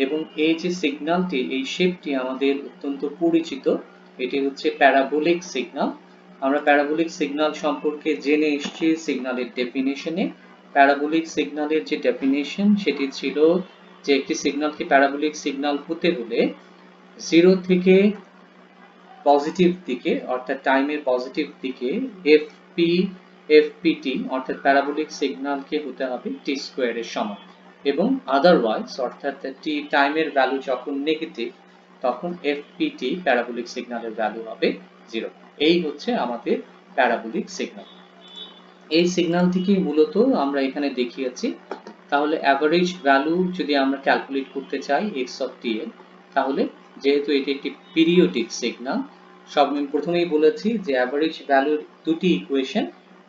Speaker 1: এবং এই যে সিগন্যালটি, এই শেপটি আমাদের অত্যন্ত পরিচিত। এটি হচ্ছে প্যারাবোলিক সিগন্যাল। আমরা প্যারাবোলিক সিগন্যাল সম্পর্কে জেনে এসেছি সিগন্যালের ডেফিনেশনে। প্যারাবোলিক সিগন্যালের যে ডেফিনেশন সেটি ছিল যে একটি সিগন্যালকে প্যারাবোলিক সিগন্যাল হতে হলে 0 থেকে পজিটিভ দিকে অর্থাৎ টাইমের পজিটিভ দিকে এফপিটি অর্থাৎ প্যারাবোলিক সিগন্যালকে হতে হবে টি স্কোয়ারের সমান, এবং আদারওয়াইজ অর্থাৎ টি টাইমের ভ্যালু যখন নেগেটিভ তখন এফপিটি প্যারাবোলিক সিগন্যালের ভ্যালু হবে 0। এই হচ্ছে আমাদের প্যারাবোলিক সিগন্যাল। এই সিগন্যালটিকে মূলত আমরা এখানে দেখিয়েছি। তাহলে অ্যাভারেজ ভ্যালু যদি আমরা ক্যালকুলেট করতে চাই এক্স অফ টি এর, তাহলে যেহেতু এটি একটি পিরিয়ডিক সিগন্যাল, প্রথমেই বলেছি যে অ্যাভারেজ ভ্যালুর দুটি ইকুয়েশন,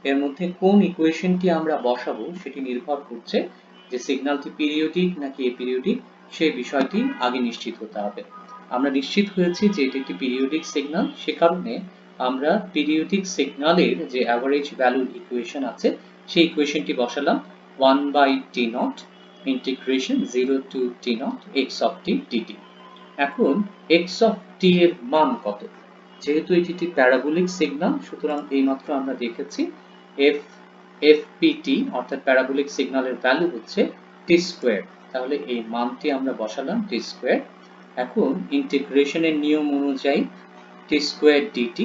Speaker 1: এর মধ্যে কোন ইকুয়েশনটি আমরা বসাবো সেটি নির্ভর করছে যে সিগন্যালটি পিরিয়ডিক নাকি এপিরিয়ডিক, সেই বিষয়টি আগে নিশ্চিত হতে হবে। আমরা নিশ্চিত হয়েছি যে এটি একটি পিরিয়ডিক সিগন্যাল, সে কারণে আমরা পিরিয়ডিক সিগন্যালের যে অ্যাভারেজ ভ্যালুর ইকুয়েশন আছে সেই ইকুয়েশনটি বসালাম 1/t0 integration 0 to t0 x of t dt। এখন x of t এর মান কত? যেহেতু এটি একটি প্যারাবোলিক সিগন্যাল, সুতরাং এইমাত্র আমরা দেখেছি fpt অর্থাৎ প্যারাবোলিক সিগন্যালের ভ্যালু হচ্ছে t স্কয়ার। তাহলে এই মানটি আমরা বসালাম t স্কয়ার। এখন ইন্টিগ্রেশনের নিয়ম অনুযায়ী t স্কয়ার dt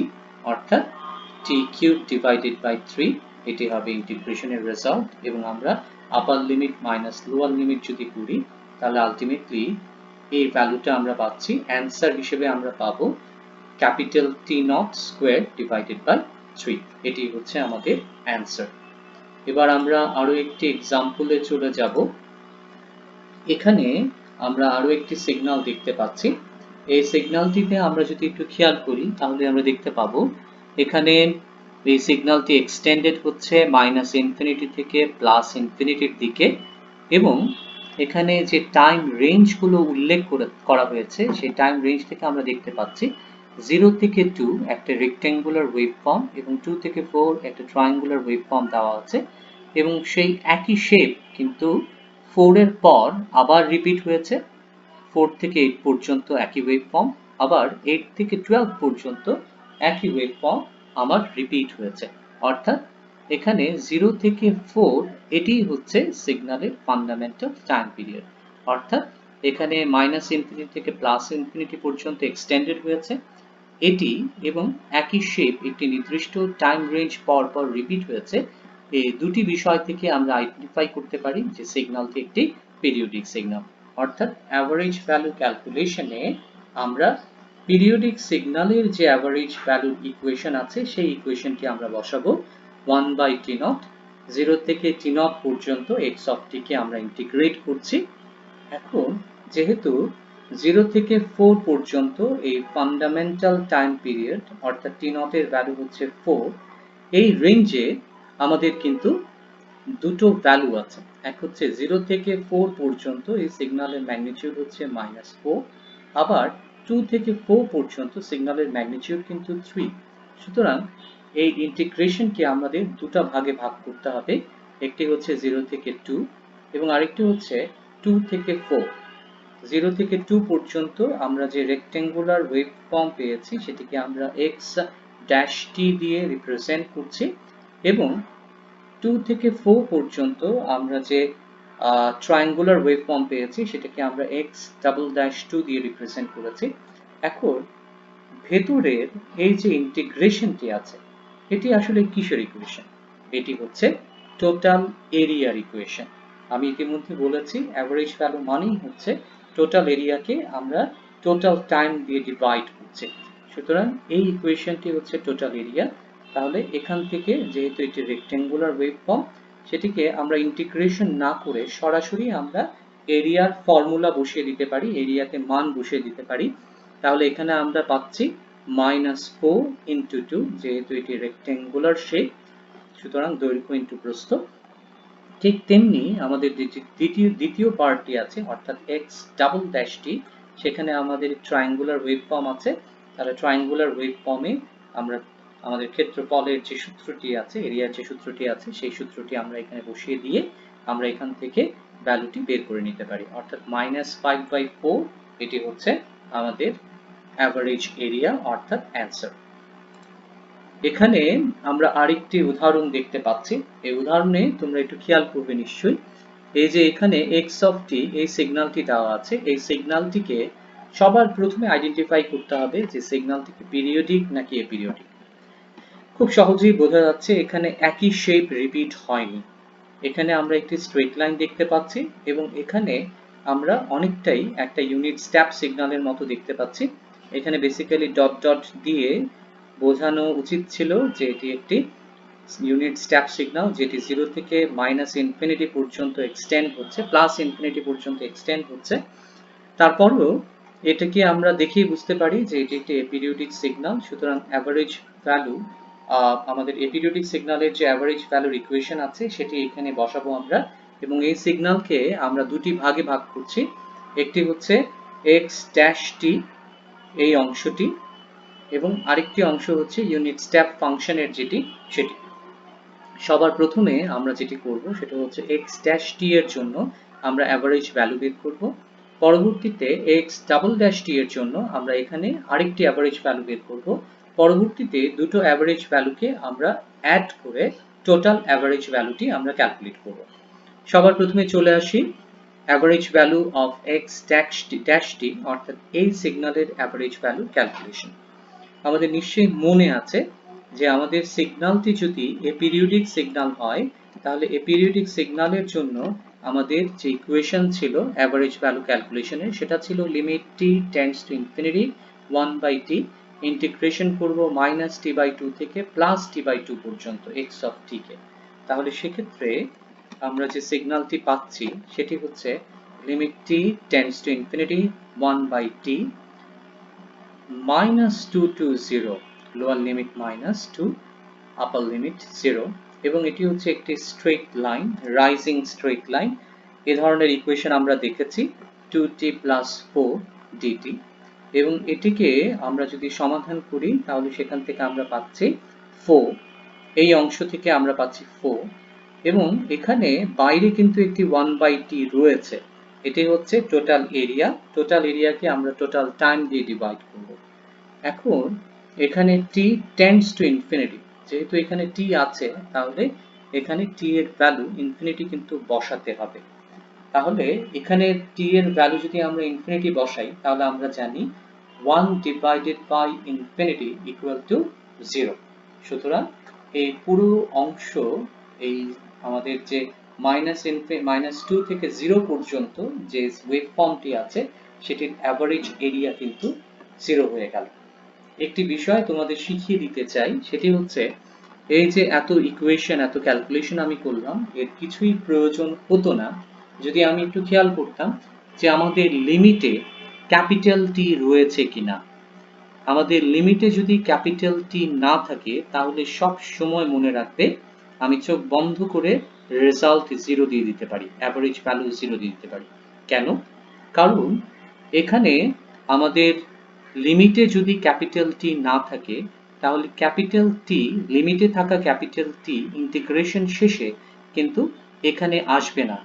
Speaker 1: অর্থাৎ t কিউব ডিভাইডেড বাই 3, এটি হবে ইন্টিগ্রেশনের রেজাল্ট। এবং আমরা আপার লিমিট মাইনাস লোয়ার লিমিট যদি করি তাহলে আলটিমেটলি এই ভ্যালুটা আমরা পাচ্ছি, অ্যান্সার হিসেবে আমরা পাবো capital T naught square divided by 3। এটি হচ্ছে আমাদের অ্যান্সার। এবার আমরা আরো একটি এক্সাম্পলে চলে যাব। এখানে আমরা আরো একটি সিগন্যাল দেখতে পাচ্ছি। এই সিগন্যালটিতে আমরা যদি একটু খেয়াল করি তাহলে আমরা দেখতে পাবো এখানে এই সিগন্যালটি এক্সটেন্ডেড হচ্ছে মাইনাস ইনফিনিটি থেকে প্লাস ইনফিনিটির দিকে, এবং এখানে যে টাইম রেঞ্জগুলো উল্লেখ করা হয়েছে সেই টাইম রেঞ্জ থেকে আমরা দেখতে পাচ্ছি 0 থেকে 2 একটা রেক্ট্যাঙ্গুলার ওয়েভফর্ম এবং 2 থেকে 4 একটা ট্রায়াঙ্গুলার ওয়েভফর্ম দেওয়া আছে, এবং সেই একই শেপ কিন্তু 4 এর পর আবার রিপিট হয়েছে। 4 থেকে 8 পর্যন্ত একই ওয়েভফর্ম, আবার 8 থেকে 12 পর্যন্ত একই ওয়েভফর্ম আবার রিপিট হয়েছে। অর্থাৎ এখানে 0 থেকে 4 এটি হচ্ছে সিগন্যালের ফান্ডামেন্টাল টাইম পিরিয়ড। অর্থাৎ এখানে মাইনাস ইনফিনিটি থেকে প্লাস ইনফিনিটি পর্যন্ত এক্সটেন্ডেড হয়েছে এটি, এবং একই শেপ একটি নির্দিষ্ট টাইম রেঞ্জ পর পর রিপিট হয়েছে। এই দুটি বিষয় থেকে আমরা আইডেন্টিফাই করতে পারি যে সিগন্যালটি একটি পিরিয়ডিক সিগন্যাল। অর্থাৎ অ্যাভারেজ ভ্যালু ক্যালকুলেশনে আমরা পিরিয়ডিক সিগন্যালের যে অ্যাভারেজ ভ্যালুর ইকুয়েশন আছে সেই ইকুয়েশনটি আমরা বসাবো 1/t0, 0 থেকে t0 পর্যন্ত x of t কে আমরা ইন্টিগ্রেট করছি। এখন যেহেতু 0 থেকে 4 পর্যন্ত এই ফান্ডামেন্টাল টাইম পিরিয়ড অর্থাৎ t0 এর ভ্যালু হচ্ছে 4, এই রেঞ্জে আমাদের কিন্তু দুটো ভ্যালু আছে। এক হচ্ছে 0 থেকে 4 পর্যন্ত এই সিগন্যালের ম্যাগনিটিউড হচ্ছে -4, আবার 2 থেকে 4 পর্যন্ত সিগন্যালের ম্যাগনিটিউড কিন্তু 3। সুতরাং এই ইন্টিগ্রেশনকে আমাদের দুটো ভাগে ভাগ করতে হবে। একটি হচ্ছে 0 থেকে 2 এবং আরেকটি হচ্ছে 2 থেকে 4। 0 থেকে 2 পর্যন্ত আমরা যে রেক্ট্যাঙ্গুলার ওয়েভফর্ম পেয়েছি সেটিকে আমরা x' দিয়ে রিপ্রেজেন্ট করছি, এবং 2 থেকে 4 পর্যন্ত আমরা যে ট্রায়াঙ্গুলার ওয়েভফর্ম পেয়েছি সেটাকে আমরা x"2 দিয়ে রিপ্রেজেন্ট করেছি। এখন ভেতরের এই যে ইন্টিগ্রেশনটি আছে এটি আসলে কিসের ইকুয়েশন? এটি হচ্ছে টোটাল এরিয়ার ইকুয়েশন। আমি ইতিমধ্যে বলেছি অ্যাভারেজ ভ্যালু মানেই হচ্ছে টোটাল এরিয়াকে আমরা টোটাল টাইম দিয়ে ডিভাইড করছি। সুতরাং এই ইকুয়েশনটি হচ্ছে টোটাল এরিয়া। তাহলে এখান থেকে যেহেতু এটি রেক্ট্যাঙ্গুলার ওয়েভফর্ম, সেটিকে আমরা ইন্টিগ্রেশন না করে সরাসরি আমরা এরিয়ার ফর্মুলা বসিয়ে দিতে পারি, এরিয়াতে মান বসিয়ে দিতে পারি। তাহলে এখানে আমরা পাচ্ছি -4 × 2, যেহেতু এটি রেক্ট্যাঙ্গুলার শেপ সুতরাং দৈর্ঘ্য ইন্টু প্রস্থ। ঠিক তেমনি আমাদের দ্বিতীয় পার্টটি আছে অর্থাৎ x"t, সেখানে আমাদের ট্রায়াঙ্গুলার ওয়েভফর্ম আছে। তাহলে ট্রায়াঙ্গুলার ওয়েভফর্মে আমরা আমাদের ক্ষেত্রফলের যে সূত্রটি আছে, এরিয়ার যে সূত্রটি আছে, সেই সূত্রটি আমরা এখানে বসিয়ে দিয়ে আমরা এখান থেকে ভ্যালুটি বের করে নিতে পারি। অর্থাৎ -5/4 এটি হচ্ছে আমাদের অ্যাভারেজ এরিয়া অর্থাৎ অ্যান্সার। এখানে আমরা আরেকটি উদাহরণ দেখতে পাচ্ছি। এই উদাহরণে তোমরা একটু খেয়াল করবে নিশ্চয়ই। এই যে এখানে x অফ t এই সিগন্যালটি দেওয়া আছে, এই সিগন্যালটিকে সবার প্রথমে আইডেন্টিফাই করতে হবে যে সিগন্যালটি কি পিরিয়ডিক নাকি এপিরিয়ডিক। খুব সহজেই বোঝা যাচ্ছে এখানে একই শেপ রিপিট হয়নি। এখানে আমরা একটি স্ট্রেট লাইন দেখতে পাচ্ছি এবং এখানে আমরা অনেকটাই একটা ইউনিট স্টেপ সিগন্যালের মতো দেখতে পাচ্ছি। এখানে বেসিক্যালি ডট ডট দিয়ে বোঝানো উচিত ছিল যে এটি একটি ইউনিট স্টেপ সিগন্যাল, যেটি 0 থেকে -ইনফিনিটি পর্যন্ত এক্সটেন্ড হচ্ছে, +ইনফিনিটি পর্যন্ত এক্সটেন্ড হচ্ছে। তারপরেও এটাকে আমরা দেখেই বুঝতে পারি যে এটি একটি এপিরিয়ডিক সিগন্যাল। সুতরাং অ্যাভারেজ ভ্যালু, আমাদের এপিরিয়ডিক সিগন্যালের যে অ্যাভারেজ ভ্যালুর ইকুয়েশন আছে সেটি এখানে বসাবো আমরা, এবং এই সিগন্যালকে আমরা দুটি ভাগে ভাগ করছি। একটি হচ্ছে x' এই অংশটি, এবং আরেকটি অংশ হচ্ছে ইউনিট স্টেপ ফাংশনের যেটি সেটি। সবার প্রথমে আমরা যেটি করব সেটা হচ্ছে x' এর জন্য আমরা অ্যাভারেজ ভ্যালু বের করব। পরবর্তীতে x" এর জন্য আমরা এখানে আরেকটি অ্যাভারেজ ভ্যালু বের করব। পরবর্তীতে দুটো অ্যাভারেজ ভ্যালুকে আমরা অ্যাড করে টোটাল অ্যাভারেজ ভ্যালুটি আমরা ক্যালকুলেট করব। সবার প্রথমে চলে আসি অ্যাভারেজ ভ্যালু অফ x' অর্থাৎ এই সিগন্যালের অ্যাভারেজ ভ্যালু ক্যালকুলেশন। আমাদের নিশ্চয়ই মনে আছে যে আমাদের সিগন্যালটি যদি এপিরিয়ডিক সিগন্যাল হয়, তাহলে এপিরিয়ডিক সিগন্যালের জন্য আমাদের যে ইকুয়েশন ছিল অ্যাভারেজ ভ্যালু ক্যালকুলেশনের, সেটা ছিল limit t tends to infinity 1/t, integration করব -t/2 থেকে +t/2 পর্যন্ত x অফ t কে। তাহলে সেক্ষেত্রে আমরা যে সিগন্যালটি পাচ্ছি সেটি হচ্ছে limit t tends to infinity 1/t -2 to 0, lower limit -2, upper limit 0, এবং এটি হচ্ছে একটি straight line, rising straight line. এই ধরনের ইকুয়েশন আমরা দেখেছি 2t + 4 dt, এবং এটিকে আমরা যদি সমাধান করি তাহলে সেখান থেকে আমরা পাচ্ছি 4, এই অংশ থেকে আমরা পাচ্ছি 4, এবং এখানে বাইরে কিন্তু একটি 1/t রয়েছে। এটি হচ্ছে টোটাল এরিয়া। টোটাল এরিয়াকে আমরা টোটাল টাইম দিয়ে ডিভাইড করব। এখন এখানে t টেন্ডস টু ইনফিনিটি, যেহেতু এখানে t আছে তাহলে এখানে t এর ভ্যালু ইনফিনিটি কিন্তু বসাতে হবে। তাহলে এখানে t এর ভ্যালু যদি আমরা ইনফিনিটি বসাই তাহলে আমরা জানি 1/∞ = 0। সুতরাং এই পুরো অংশ, এই আমাদের যে -2 থেকে 0 পর্যন্ত যে ওয়েভ ফর্মটি আছে সেটির অ্যাভারেজ এরিয়া কিন্তু 0 হয়ে গেল। একটি বিষয় তোমাদের শিখিয়ে দিতে চাই, সেটি হচ্ছে এই যে এত ইকুয়েশন, এত ক্যালকুলেশন আমি করলাম, এর কিছুই প্রয়োজন হতো না যদি আমি একটু খেয়াল করতাম যে আমাদের লিমিটে ক্যাপিটাল টি রয়েছে কিনা। আমাদের লিমিটে যদি ক্যাপিটাল টি না থাকে তাহলে সব সময় মনে রাখবে আমি চোখ বন্ধ করে রেজাল্ট 0 দিয়ে দিতে পারি, অ্যাভারেজ ভ্যালু 0 দিয়ে দিতে পারি। কেন? কারণ এখানে আমাদের লিমিটে যদি ক্যাপিটাল টি না থাকে তাহলে ক্যাপিটাল টি, লিমিটে থাকা ক্যাপিটাল টি ইন্টিগ্রেশন শেষে কিন্তু এখানে আসবে না।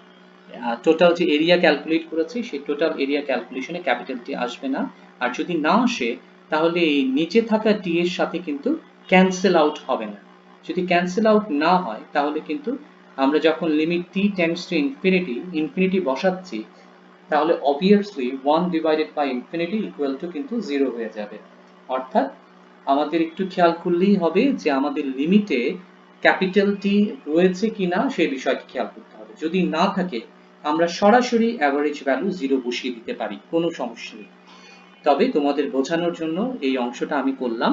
Speaker 1: টোটাল যে এরিয়া ক্যালকুলেট করেছি সেই টোটাল এরিয়া ক্যালকুলেশনে ক্যাপিটাল টি আসবে না, আর যদি না আসে তাহলে এই নিচে থাকা টি এর সাথে কিন্তু ক্যান্সেল আউট হবে না। যদি ক্যান্সেল আউট না হয় তাহলে কিন্তু আমরা যখন limit t tends to infinity বসাচ্ছি তাহলে obviously 1/∞ কিন্তু 0 হয়ে যাবে। অর্থাৎ আমাদের একটু খেয়াল করলেই হবে যে আমাদের লিমিটে ক্যাপিটাল টি রয়েছে কিনা সেই বিষয়টি খেয়াল করতে হবে। যদি না থাকে আমরা সরাসরি অ্যাভারেজ ভ্যালু 0 বসিয়ে দিতে পারি, কোনো সমস্যা নেই। তবে তোমাদের বোঝানোর জন্য এই অংশটা আমি করলাম।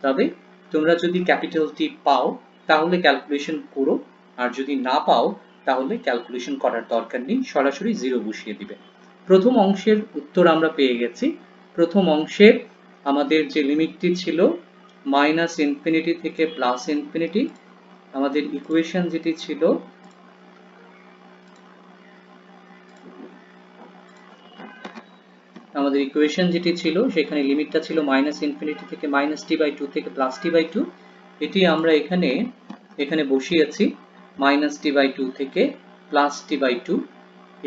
Speaker 1: তবে তোমরা যদি ক্যাপিটাল টি পাও তাহলে ক্যালকুলেশন করো, আর যদি না পাও তাহলে ক্যালকুলেশন করার দরকার নেই, সরাসরি 0 বসিয়ে দিবে। প্রথম অংশের উত্তর আমরা পেয়ে গেছি। প্রথম অংশের আমাদের যে লিমিটটি ছিল -ইনফিনিটি থেকে +ইনফিনিটি, আমাদের ইকুয়েশন যেটি ছিল সেখানে লিমিটটা ছিল -ইনফিনিটি থেকে -t/2 থেকে +t/2, এটি আমরা এখানে বসিয়েছি -t/2 থেকে +t/2।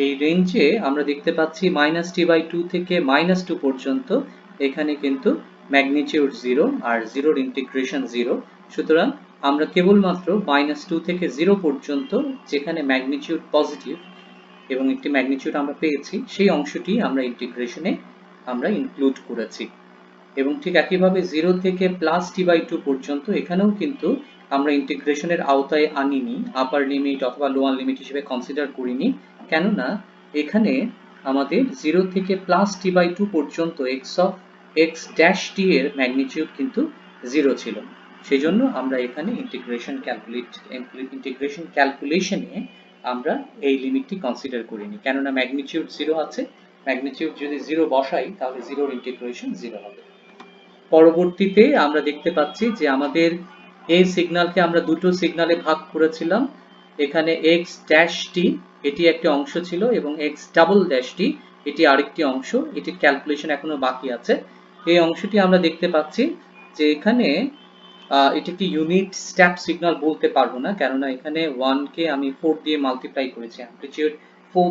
Speaker 1: এই রেঞ্জে আমরা দেখতে পাচ্ছি -t/2 থেকে -2 পর্যন্ত এখানে কিন্তু ম্যাগনিটিউড 0 আর 0 এর ইন্টিগ্রেশন 0। সুতরাং আমরা কেবলমাত্র -2 থেকে 0 পর্যন্ত যেখানে ম্যাগনিটিউড পজিটিভ এবং একটি ম্যাগনিটিউড আমরা পেয়েছি সেই অংশটি আমরা ইন্টিগ্রেশনে আমরা ইনক্লুড করেছি। এবং ঠিক একইভাবে 0 থেকে +t/2 পর্যন্ত এখানেও কিন্তু আমরা ইন্টিগ্রেশনের আওতায় আনিনি, আপার লিমিট অথবা লোয়ার লিমিট হিসেবে কনসিডার করিনি, কেননা এখানে আমাদের 0 থেকে +t/2 পর্যন্ত x' এর ম্যাগনিটিউড কিন্তু 0 ছিল। সেজন্য আমরা এখানে ইন্টিগ্রেশন ক্যালকুলেশনে আমরা এই লিমিটটি কনসিডার করিনি, কেননা ম্যাগনিটিউড 0 আছে। ম্যাগনিটিউড যদি 0 বসাই তাহলে 0 এর ইন্টিগ্রেশন 0 হবে। পরবর্তীতে আমরা দেখতে পাচ্ছি যে আমাদের এই সিগন্যালকে আমরা দুটো সিগন্যালে ভাগ করেছিলাম। এখানে x' এটি একটি অংশ ছিল এবং x" এটি আরেকটি অংশ। এটির ক্যালকুলেশন এখনো বাকি আছে। এই অংশটি আমরা দেখতে পাচ্ছি যে এখানে এটি একটি ইউনিট স্টেপ সিগন্যাল বলতে পারবো না, কেননা এখানে 1 কে আমি 4 দিয়ে মাল্টিপ্লাই করেছি, অ্যামপ্লিটিউড 4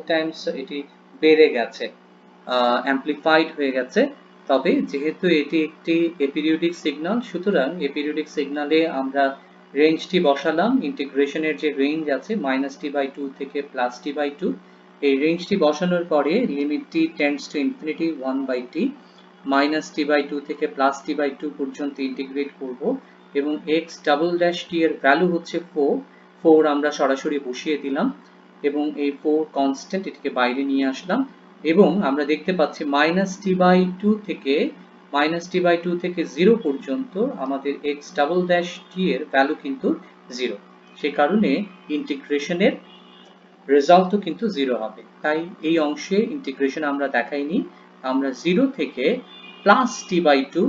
Speaker 1: টাইমস এটি বেড়ে গেছে, অ্যামপ্লিফাইড হয়ে গেছে। তবে যেহেতু এটি একটি এপিরিওডিক সিগন্যাল, সুতরাং এপিরিওডিক সিগন্যালে আমরা রেঞ্জটি বসালাম। ইন্টিগ্রেশনের যে রেঞ্জ আছে -t/2 থেকে +t/2, এই রেঞ্জটি বসানোর পরে লিমিটটি tends to infinity 1/t, -t/2 থেকে +t/2 পর্যন্ত ইন্টিগ্রেট করব এবং x" এর ভ্যালু হচ্ছে 4 আমরা সরাসরি বসিয়ে দিলাম এবং এই 4 কনস্ট্যান্ট, এটিকে বাইরে নিয়ে আসলাম এবং আমরা দেখতে পাচ্ছি -t/2 থেকে 0 পর্যন্ত আমাদের x" এর ভ্যালু কিন্তু 0। সে কারণে ইন্টিগ্রেশনের রেজাল্টও কিন্তু 0 হবে। তাই এই অংশে ইন্টিগ্রেশন আমরা দেখাইনি, আমরা 0 থেকে +t/2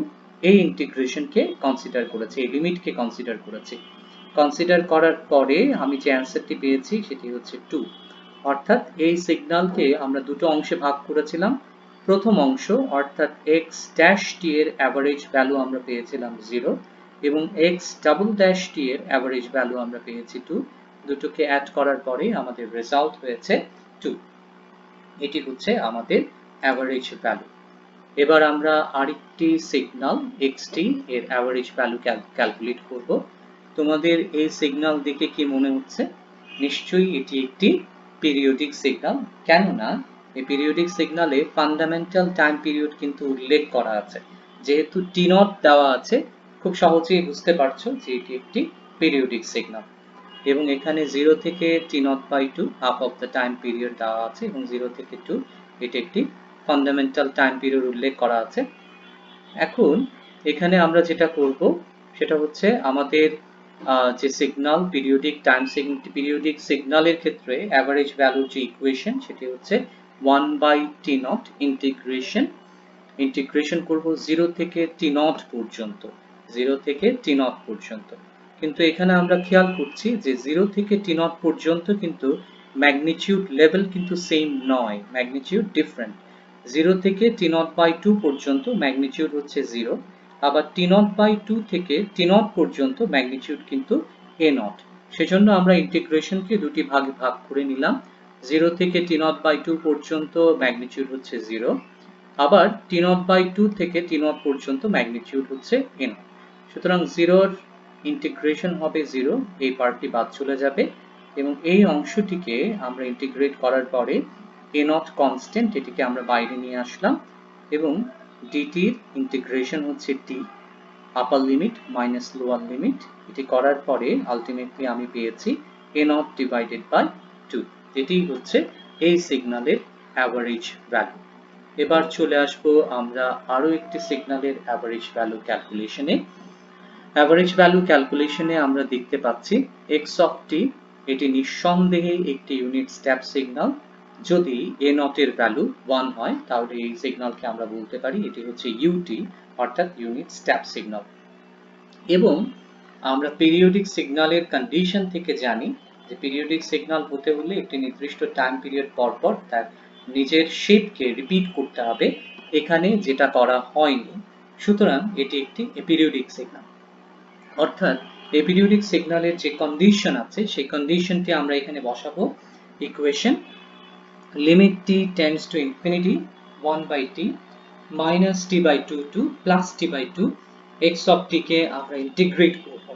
Speaker 1: এই ইন্টিগ্রেশনকে কনসিডার করেছি, এই লিমিটকে কনসিডার করেছি। কনসিডার করার পরে আমি যে অ্যান্সারটি পেয়েছি সেটি হচ্ছে 2। অর্থাৎ এই সিগন্যালকে আমরা দুটো অংশে ভাগ করেছিলাম। প্রথম অংশ অর্থাৎ x' এর অ্যাভারেজ ভ্যালু আমরা পেয়েছিলাম 0 এবং x" এর অ্যাভারেজ ভ্যালু আমরা পেয়েছি 2। দুটোকে অ্যাড করার পরে আমাদের রেজাল্ট হয়েছে 2। এটি হচ্ছে আমাদের অ্যাভারেজ ভ্যালু। এবার আমরা আরেকটি সিগন্যাল xt এর অ্যাভারেজ ভ্যালু ক্যালকুলেট করব। তোমাদের এই সিগন্যাল দেখে কি মনে হচ্ছে? নিশ্চয়ই এটি একটি পিরিয়ডিক সিগন্যাল, কেননা এই পিরিয়ডিক সিগন্যালে ফান্ডামেন্টাল টাইম পিরিয়ড কিন্তু উল্লেখ করা আছে। যেহেতু t0 দেওয়া আছে, খুব সহজেই বুঝতে পারছো যে এটি একটি পিরিয়ডিক সিগন্যাল। এবং এখানে 0 থেকে t0/2 half of the time period দেওয়া আছে এবং 0 থেকে 2 এটি একটি ফান্ডামেন্টাল টাইম পিরিয়ড উল্লেখ করা আছে। এখন এখানে আমরা যেটা করব সেটা হচ্ছে আমাদের যে সিগন্যাল পিরিয়ডিক সিগন্যালের ক্ষেত্রে অ্যাভারেজ ভ্যালুর যে ইকুয়েশন সেটি হচ্ছে 1/t0 ইন্টিগ্রেশন করব 0 থেকে t0 পর্যন্ত, 0 থেকে t0 পর্যন্ত। কিন্তু এখানে আমরা খেয়াল করছি যে 0 থেকে t0 পর্যন্ত কিন্তু ম্যাগনিটিউড লেভেল কিন্তু সেম নয়, ম্যাগনিটিউড ডিফারেন্ট। 0 থেকে t0/2 পর্যন্ত ম্যাগনিটিউড হচ্ছে 0, আবার t0/2 থেকে t0 পর্যন্ত ম্যাগনিটিউড কিন্তু a0। সেজন্য আমরা ইন্টিগ্রেশনকে দুটি ভাগে ভাগ করে নিলাম। 0 থেকে t0/2 পর্যন্ত ম্যাগনিটিউড হচ্ছে 0, আবার t0/2 থেকে t0 পর্যন্ত ম্যাগনিটিউড হচ্ছে a0। সুতরাং 0 এর ইন্টিগ্রেশন হবে 0, এই পার্টটি বাদ চলে যাবে এবং এই অংশটিকে আমরা ইন্টিগ্রেট করার পরে a0 কনস্ট্যান্ট, এটিকে আমরা বাইরে নিয়ে আসলাম এবং dt এর ইন্টিগ্রেশন হচ্ছে t, আপার লিমিট মাইনাস লোয়ার লিমিট। এটি করার পরে আলটিমেটলি আমি পেয়েছি a0/2। এটিই হচ্ছে এই সিগন্যালের অ্যাভারেজ ভ্যালু। এবার চলে আসবো আমরা আরো একটি সিগন্যালের অ্যাভারেজ ভ্যালু ক্যালকুলেশনে। অ্যাভারেজ ভ্যালু ক্যালকুলেশনে আমরা দেখতে পাচ্ছি x অফ t, এটি নিঃসন্দেহে একটি ইউনিট স্টেপ সিগন্যাল। যদি a0 এর ভ্যালু 1 হয় তাহলে এই সিগন্যালকে আমরা বলতে পারি এটি হচ্ছে ut, অর্থাৎ ইউনিট স্টেপ সিগন্যাল। এবং আমরা পিরিয়ডিক সিগন্যালের কন্ডিশন থেকে জানি যে পিরিয়ডিক সিগন্যাল হতে হলে একটি নির্দিষ্ট টাইম পিরিয়ড পর পর তার নিজের শেপকে রিপিট করতে হবে। এখানে যেটা করা হয়নি, সুতরাং এটি একটি এপিরিওডিক সিগন্যাল। অর্থাৎ এপিরিওডিক সিগন্যালের যে কন্ডিশন আছে সেই কন্ডিশনটি আমরা এখানে বসাবো equation limit t tends to infinity 1/t minus t/2 to plus t/2 x of t কে আমরা ইন্টিগ্রেট করব।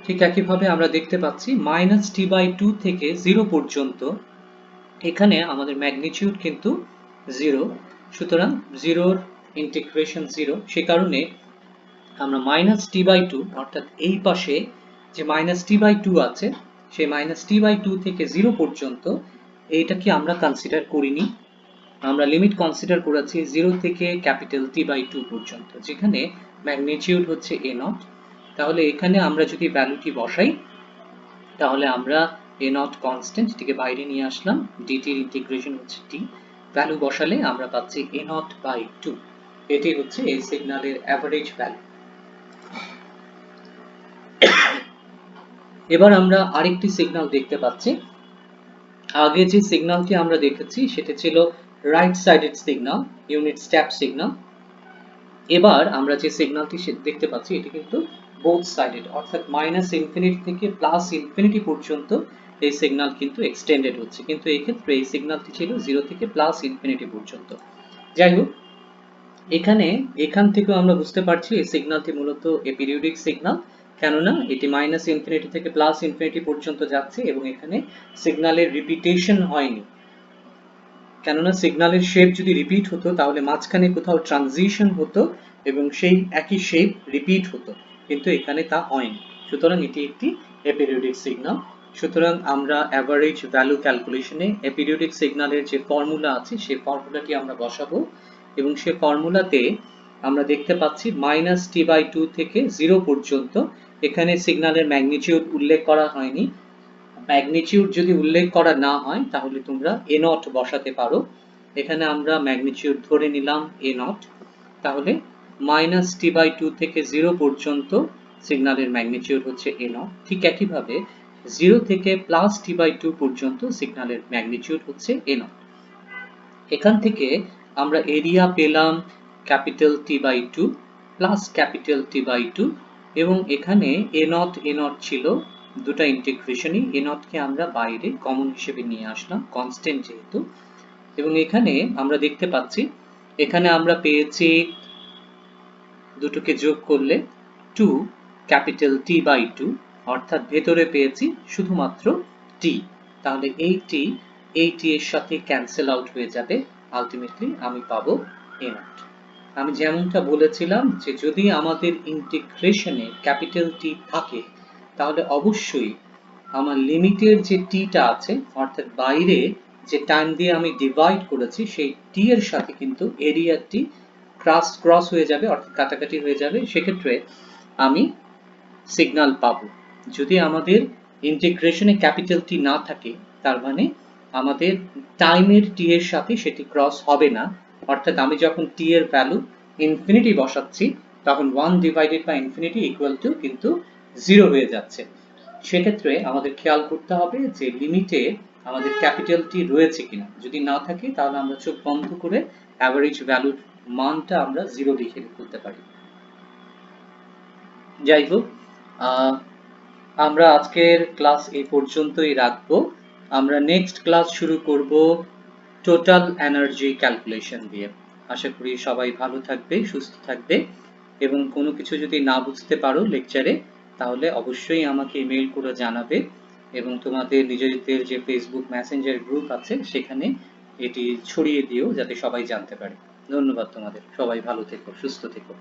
Speaker 1: ঠিক একইভাবে আমরা দেখতে পাচ্ছি -t/2 থেকে 0 পর্যন্ত এখানে আমাদের ম্যাগনিটিউড কিন্তু 0, সুতরাং 0 ইন্টিগ্রেশন 0, সে কারণে আমরা -t/2 অর্থাৎ এই পাশে যে -t/2 আছে সেই -t/2 থেকে 0 পর্যন্ত এইটাকে আমরা কনসিডার করিনি। আমরা লিমিট কনসিডার করেছি 0 থেকে ক্যাপিটাল T/2 পর্যন্ত, যেখানে ম্যাগনিটিউড হচ্ছে a0। তাহলে এখানে আমরা যদি ভ্যালুটি বসাই তাহলে আমরা a0 কনস্ট্যান্ট টিকে বাইরে নিয়ে আসলাম, dt এর ইন্টিগ্রেশন হচ্ছে t, ভ্যালু বসালে আমরা পাচ্ছি a0/2। এটি হচ্ছে এই সিগন্যালের এভারেজ ভ্যালু। এবার আমরা আরেকটি সিগন্যাল দেখতে পাচ্ছি। আগে যে সিগন্যালটি আমরা দেখেছি সেটা ছিল right sided signal, unit step signal. এবার আমরা যে সিগন্যালটি দেখতে পাচ্ছি এটি কিন্তু বোথ সাইডেড, অর্থাৎ -ইনফিনিটি থেকে +ইনফিনিটি পর্যন্ত এই সিগন্যাল কিন্তু এক্সটেন্ডেড হচ্ছে, কিন্তু এই ক্ষেত্রে এই সিগন্যালটি ছিল 0 থেকে +ইনফিনিটি পর্যন্ত। যাই হোক, এখান থেকেও আমরা বুঝতে পারছি এই সিগন্যালটি মূলত এপিরিওডিক সিগন্যাল, কেননা এটি -ইনফিনিটি থেকে +ইনফিনিটি পর্যন্ত যাচ্ছে এবং এখানে সিগন্যালের রিপিটেশন হয়নি। কেননা সিগন্যালের শেপ যদি রিপিট হতো তাহলে মাঝখানে কোথাও ট্রানজিশন হতো এবং সেই একই শেপ রিপিট হতো, কিন্তু এখানে তা হয়নি। সুতরাং এটি একটি এপিরিওডিক সিগন্যাল। সুতরাং আমরা অ্যাভারেজ ভ্যালু ক্যালকুলেশনে এপিরিওডিক সিগন্যালের যে ফর্মুলা আছে সেই ফর্মুলাটি আমরা বসাবো এবং সেই ফর্মুলাতে আমরা দেখতে পাচ্ছি -t/2 থেকে 0 পর্যন্ত এখানে সিগন্যালের ম্যাগনিটিউড উল্লেখ করা হয়নি। ম্যাগনিটিউড যদি উল্লেখ করা না হয় তাহলে তোমরা a0 বসাতে পারো। এখানে আমরা ম্যাগনিটিউড ধরে নিলাম a0, তাহলে -t/2 থেকে 0 পর্যন্ত সিগন্যালের ম্যাগনিটিউড হচ্ছে a0। ঠিক একইভাবে 0 থেকে +t/2 পর্যন্ত সিগন্যালের ম্যাগনিটিউড হচ্ছে a0। এখান থেকে আমরা এরিয়া পেলাম capital T/2 plus capital T/2 এবং এখানে a0 ছিল দুটো ইন্টিগ্রেশনই, a0 কে আমরা বাইরে কমন হিসেবে নিয়ে আসলাম কনস্ট্যান্ট যেহেতু, এবং এখানে আমরা দেখতে পাচ্ছি এখানে আমরা পেয়েছি দুটোকে যোগ করলে 2 ক্যাপিটাল T/2, অর্থাৎ ভেতরে পেয়েছি শুধুমাত্র t। তাহলে এই t এর সাথে ক্যান্সেল আউট হয়ে যাবে, আলটিমেটলি আমি পাবো a0। আমি যেমনটা বলেছিলাম যে যদি আমাদের ইন্টিগ্রেশনে ক্যাপিটাল T থাকে তাহলে অবশ্যই আমার লিমিটের যে টিটা আছে অর্থাৎ বাইরে যে টাইম দিয়ে আমি ডিভাইড করেছি সেই টি এর সাথে কিন্তু এরিয়াটি ক্রস হয়ে যাবে, অর্থাৎ কাটাকাটি হয়ে যাবে। সেক্ষেত্রে আমি সিগন্যাল পাবো। যদি আমাদের ইন্টিগ্রেশনে ক্যাপিটাল টি না থাকে তার মানে আমাদের টাইমের টি এর সাথে সেটি ক্রস হবে না, অর্থাৎ আমি যখন টি এর ভ্যালু ইনফিনিটি বসাচ্ছি তখন 1/∞ কিন্তু 0 হয়ে যাচ্ছে। সেক্ষেত্রে আমাদের খেয়াল করতে হবে যে লিমিটে আমাদের ক্যাপিটাল টি রয়েছে কিনা, যদি না থাকে তাহলে আমরা চোখ বন্ধ করে অ্যাভারেজ ভ্যালুর মানটা আমরা 0 লিখে করতে পারি। যাই হোক, আমরা আজকের ক্লাস এই পর্যন্তই রাখবো। আমরা নেক্সট ক্লাস শুরু করব টোটাল এনার্জি ক্যালকুলেশন দিয়ে। আশা করি সবাই ভালো থাকবে, সুস্থ থাকবে, এবং কোনো কিছু যদি না বুঝতে পারো লেকচারে তাহলে অবশ্যই আমাকে ইমেল করে জানাবে এবং তোমাদের নিজেদের যে ফেসবুক মেসেঞ্জার গ্রুপ আছে সেখানে এটি ছড়িয়ে দিও যাতে সবাই জানতে পারে। ধন্যবাদ তোমাদের, সবাই ভালো থেকো, সুস্থ থেকো।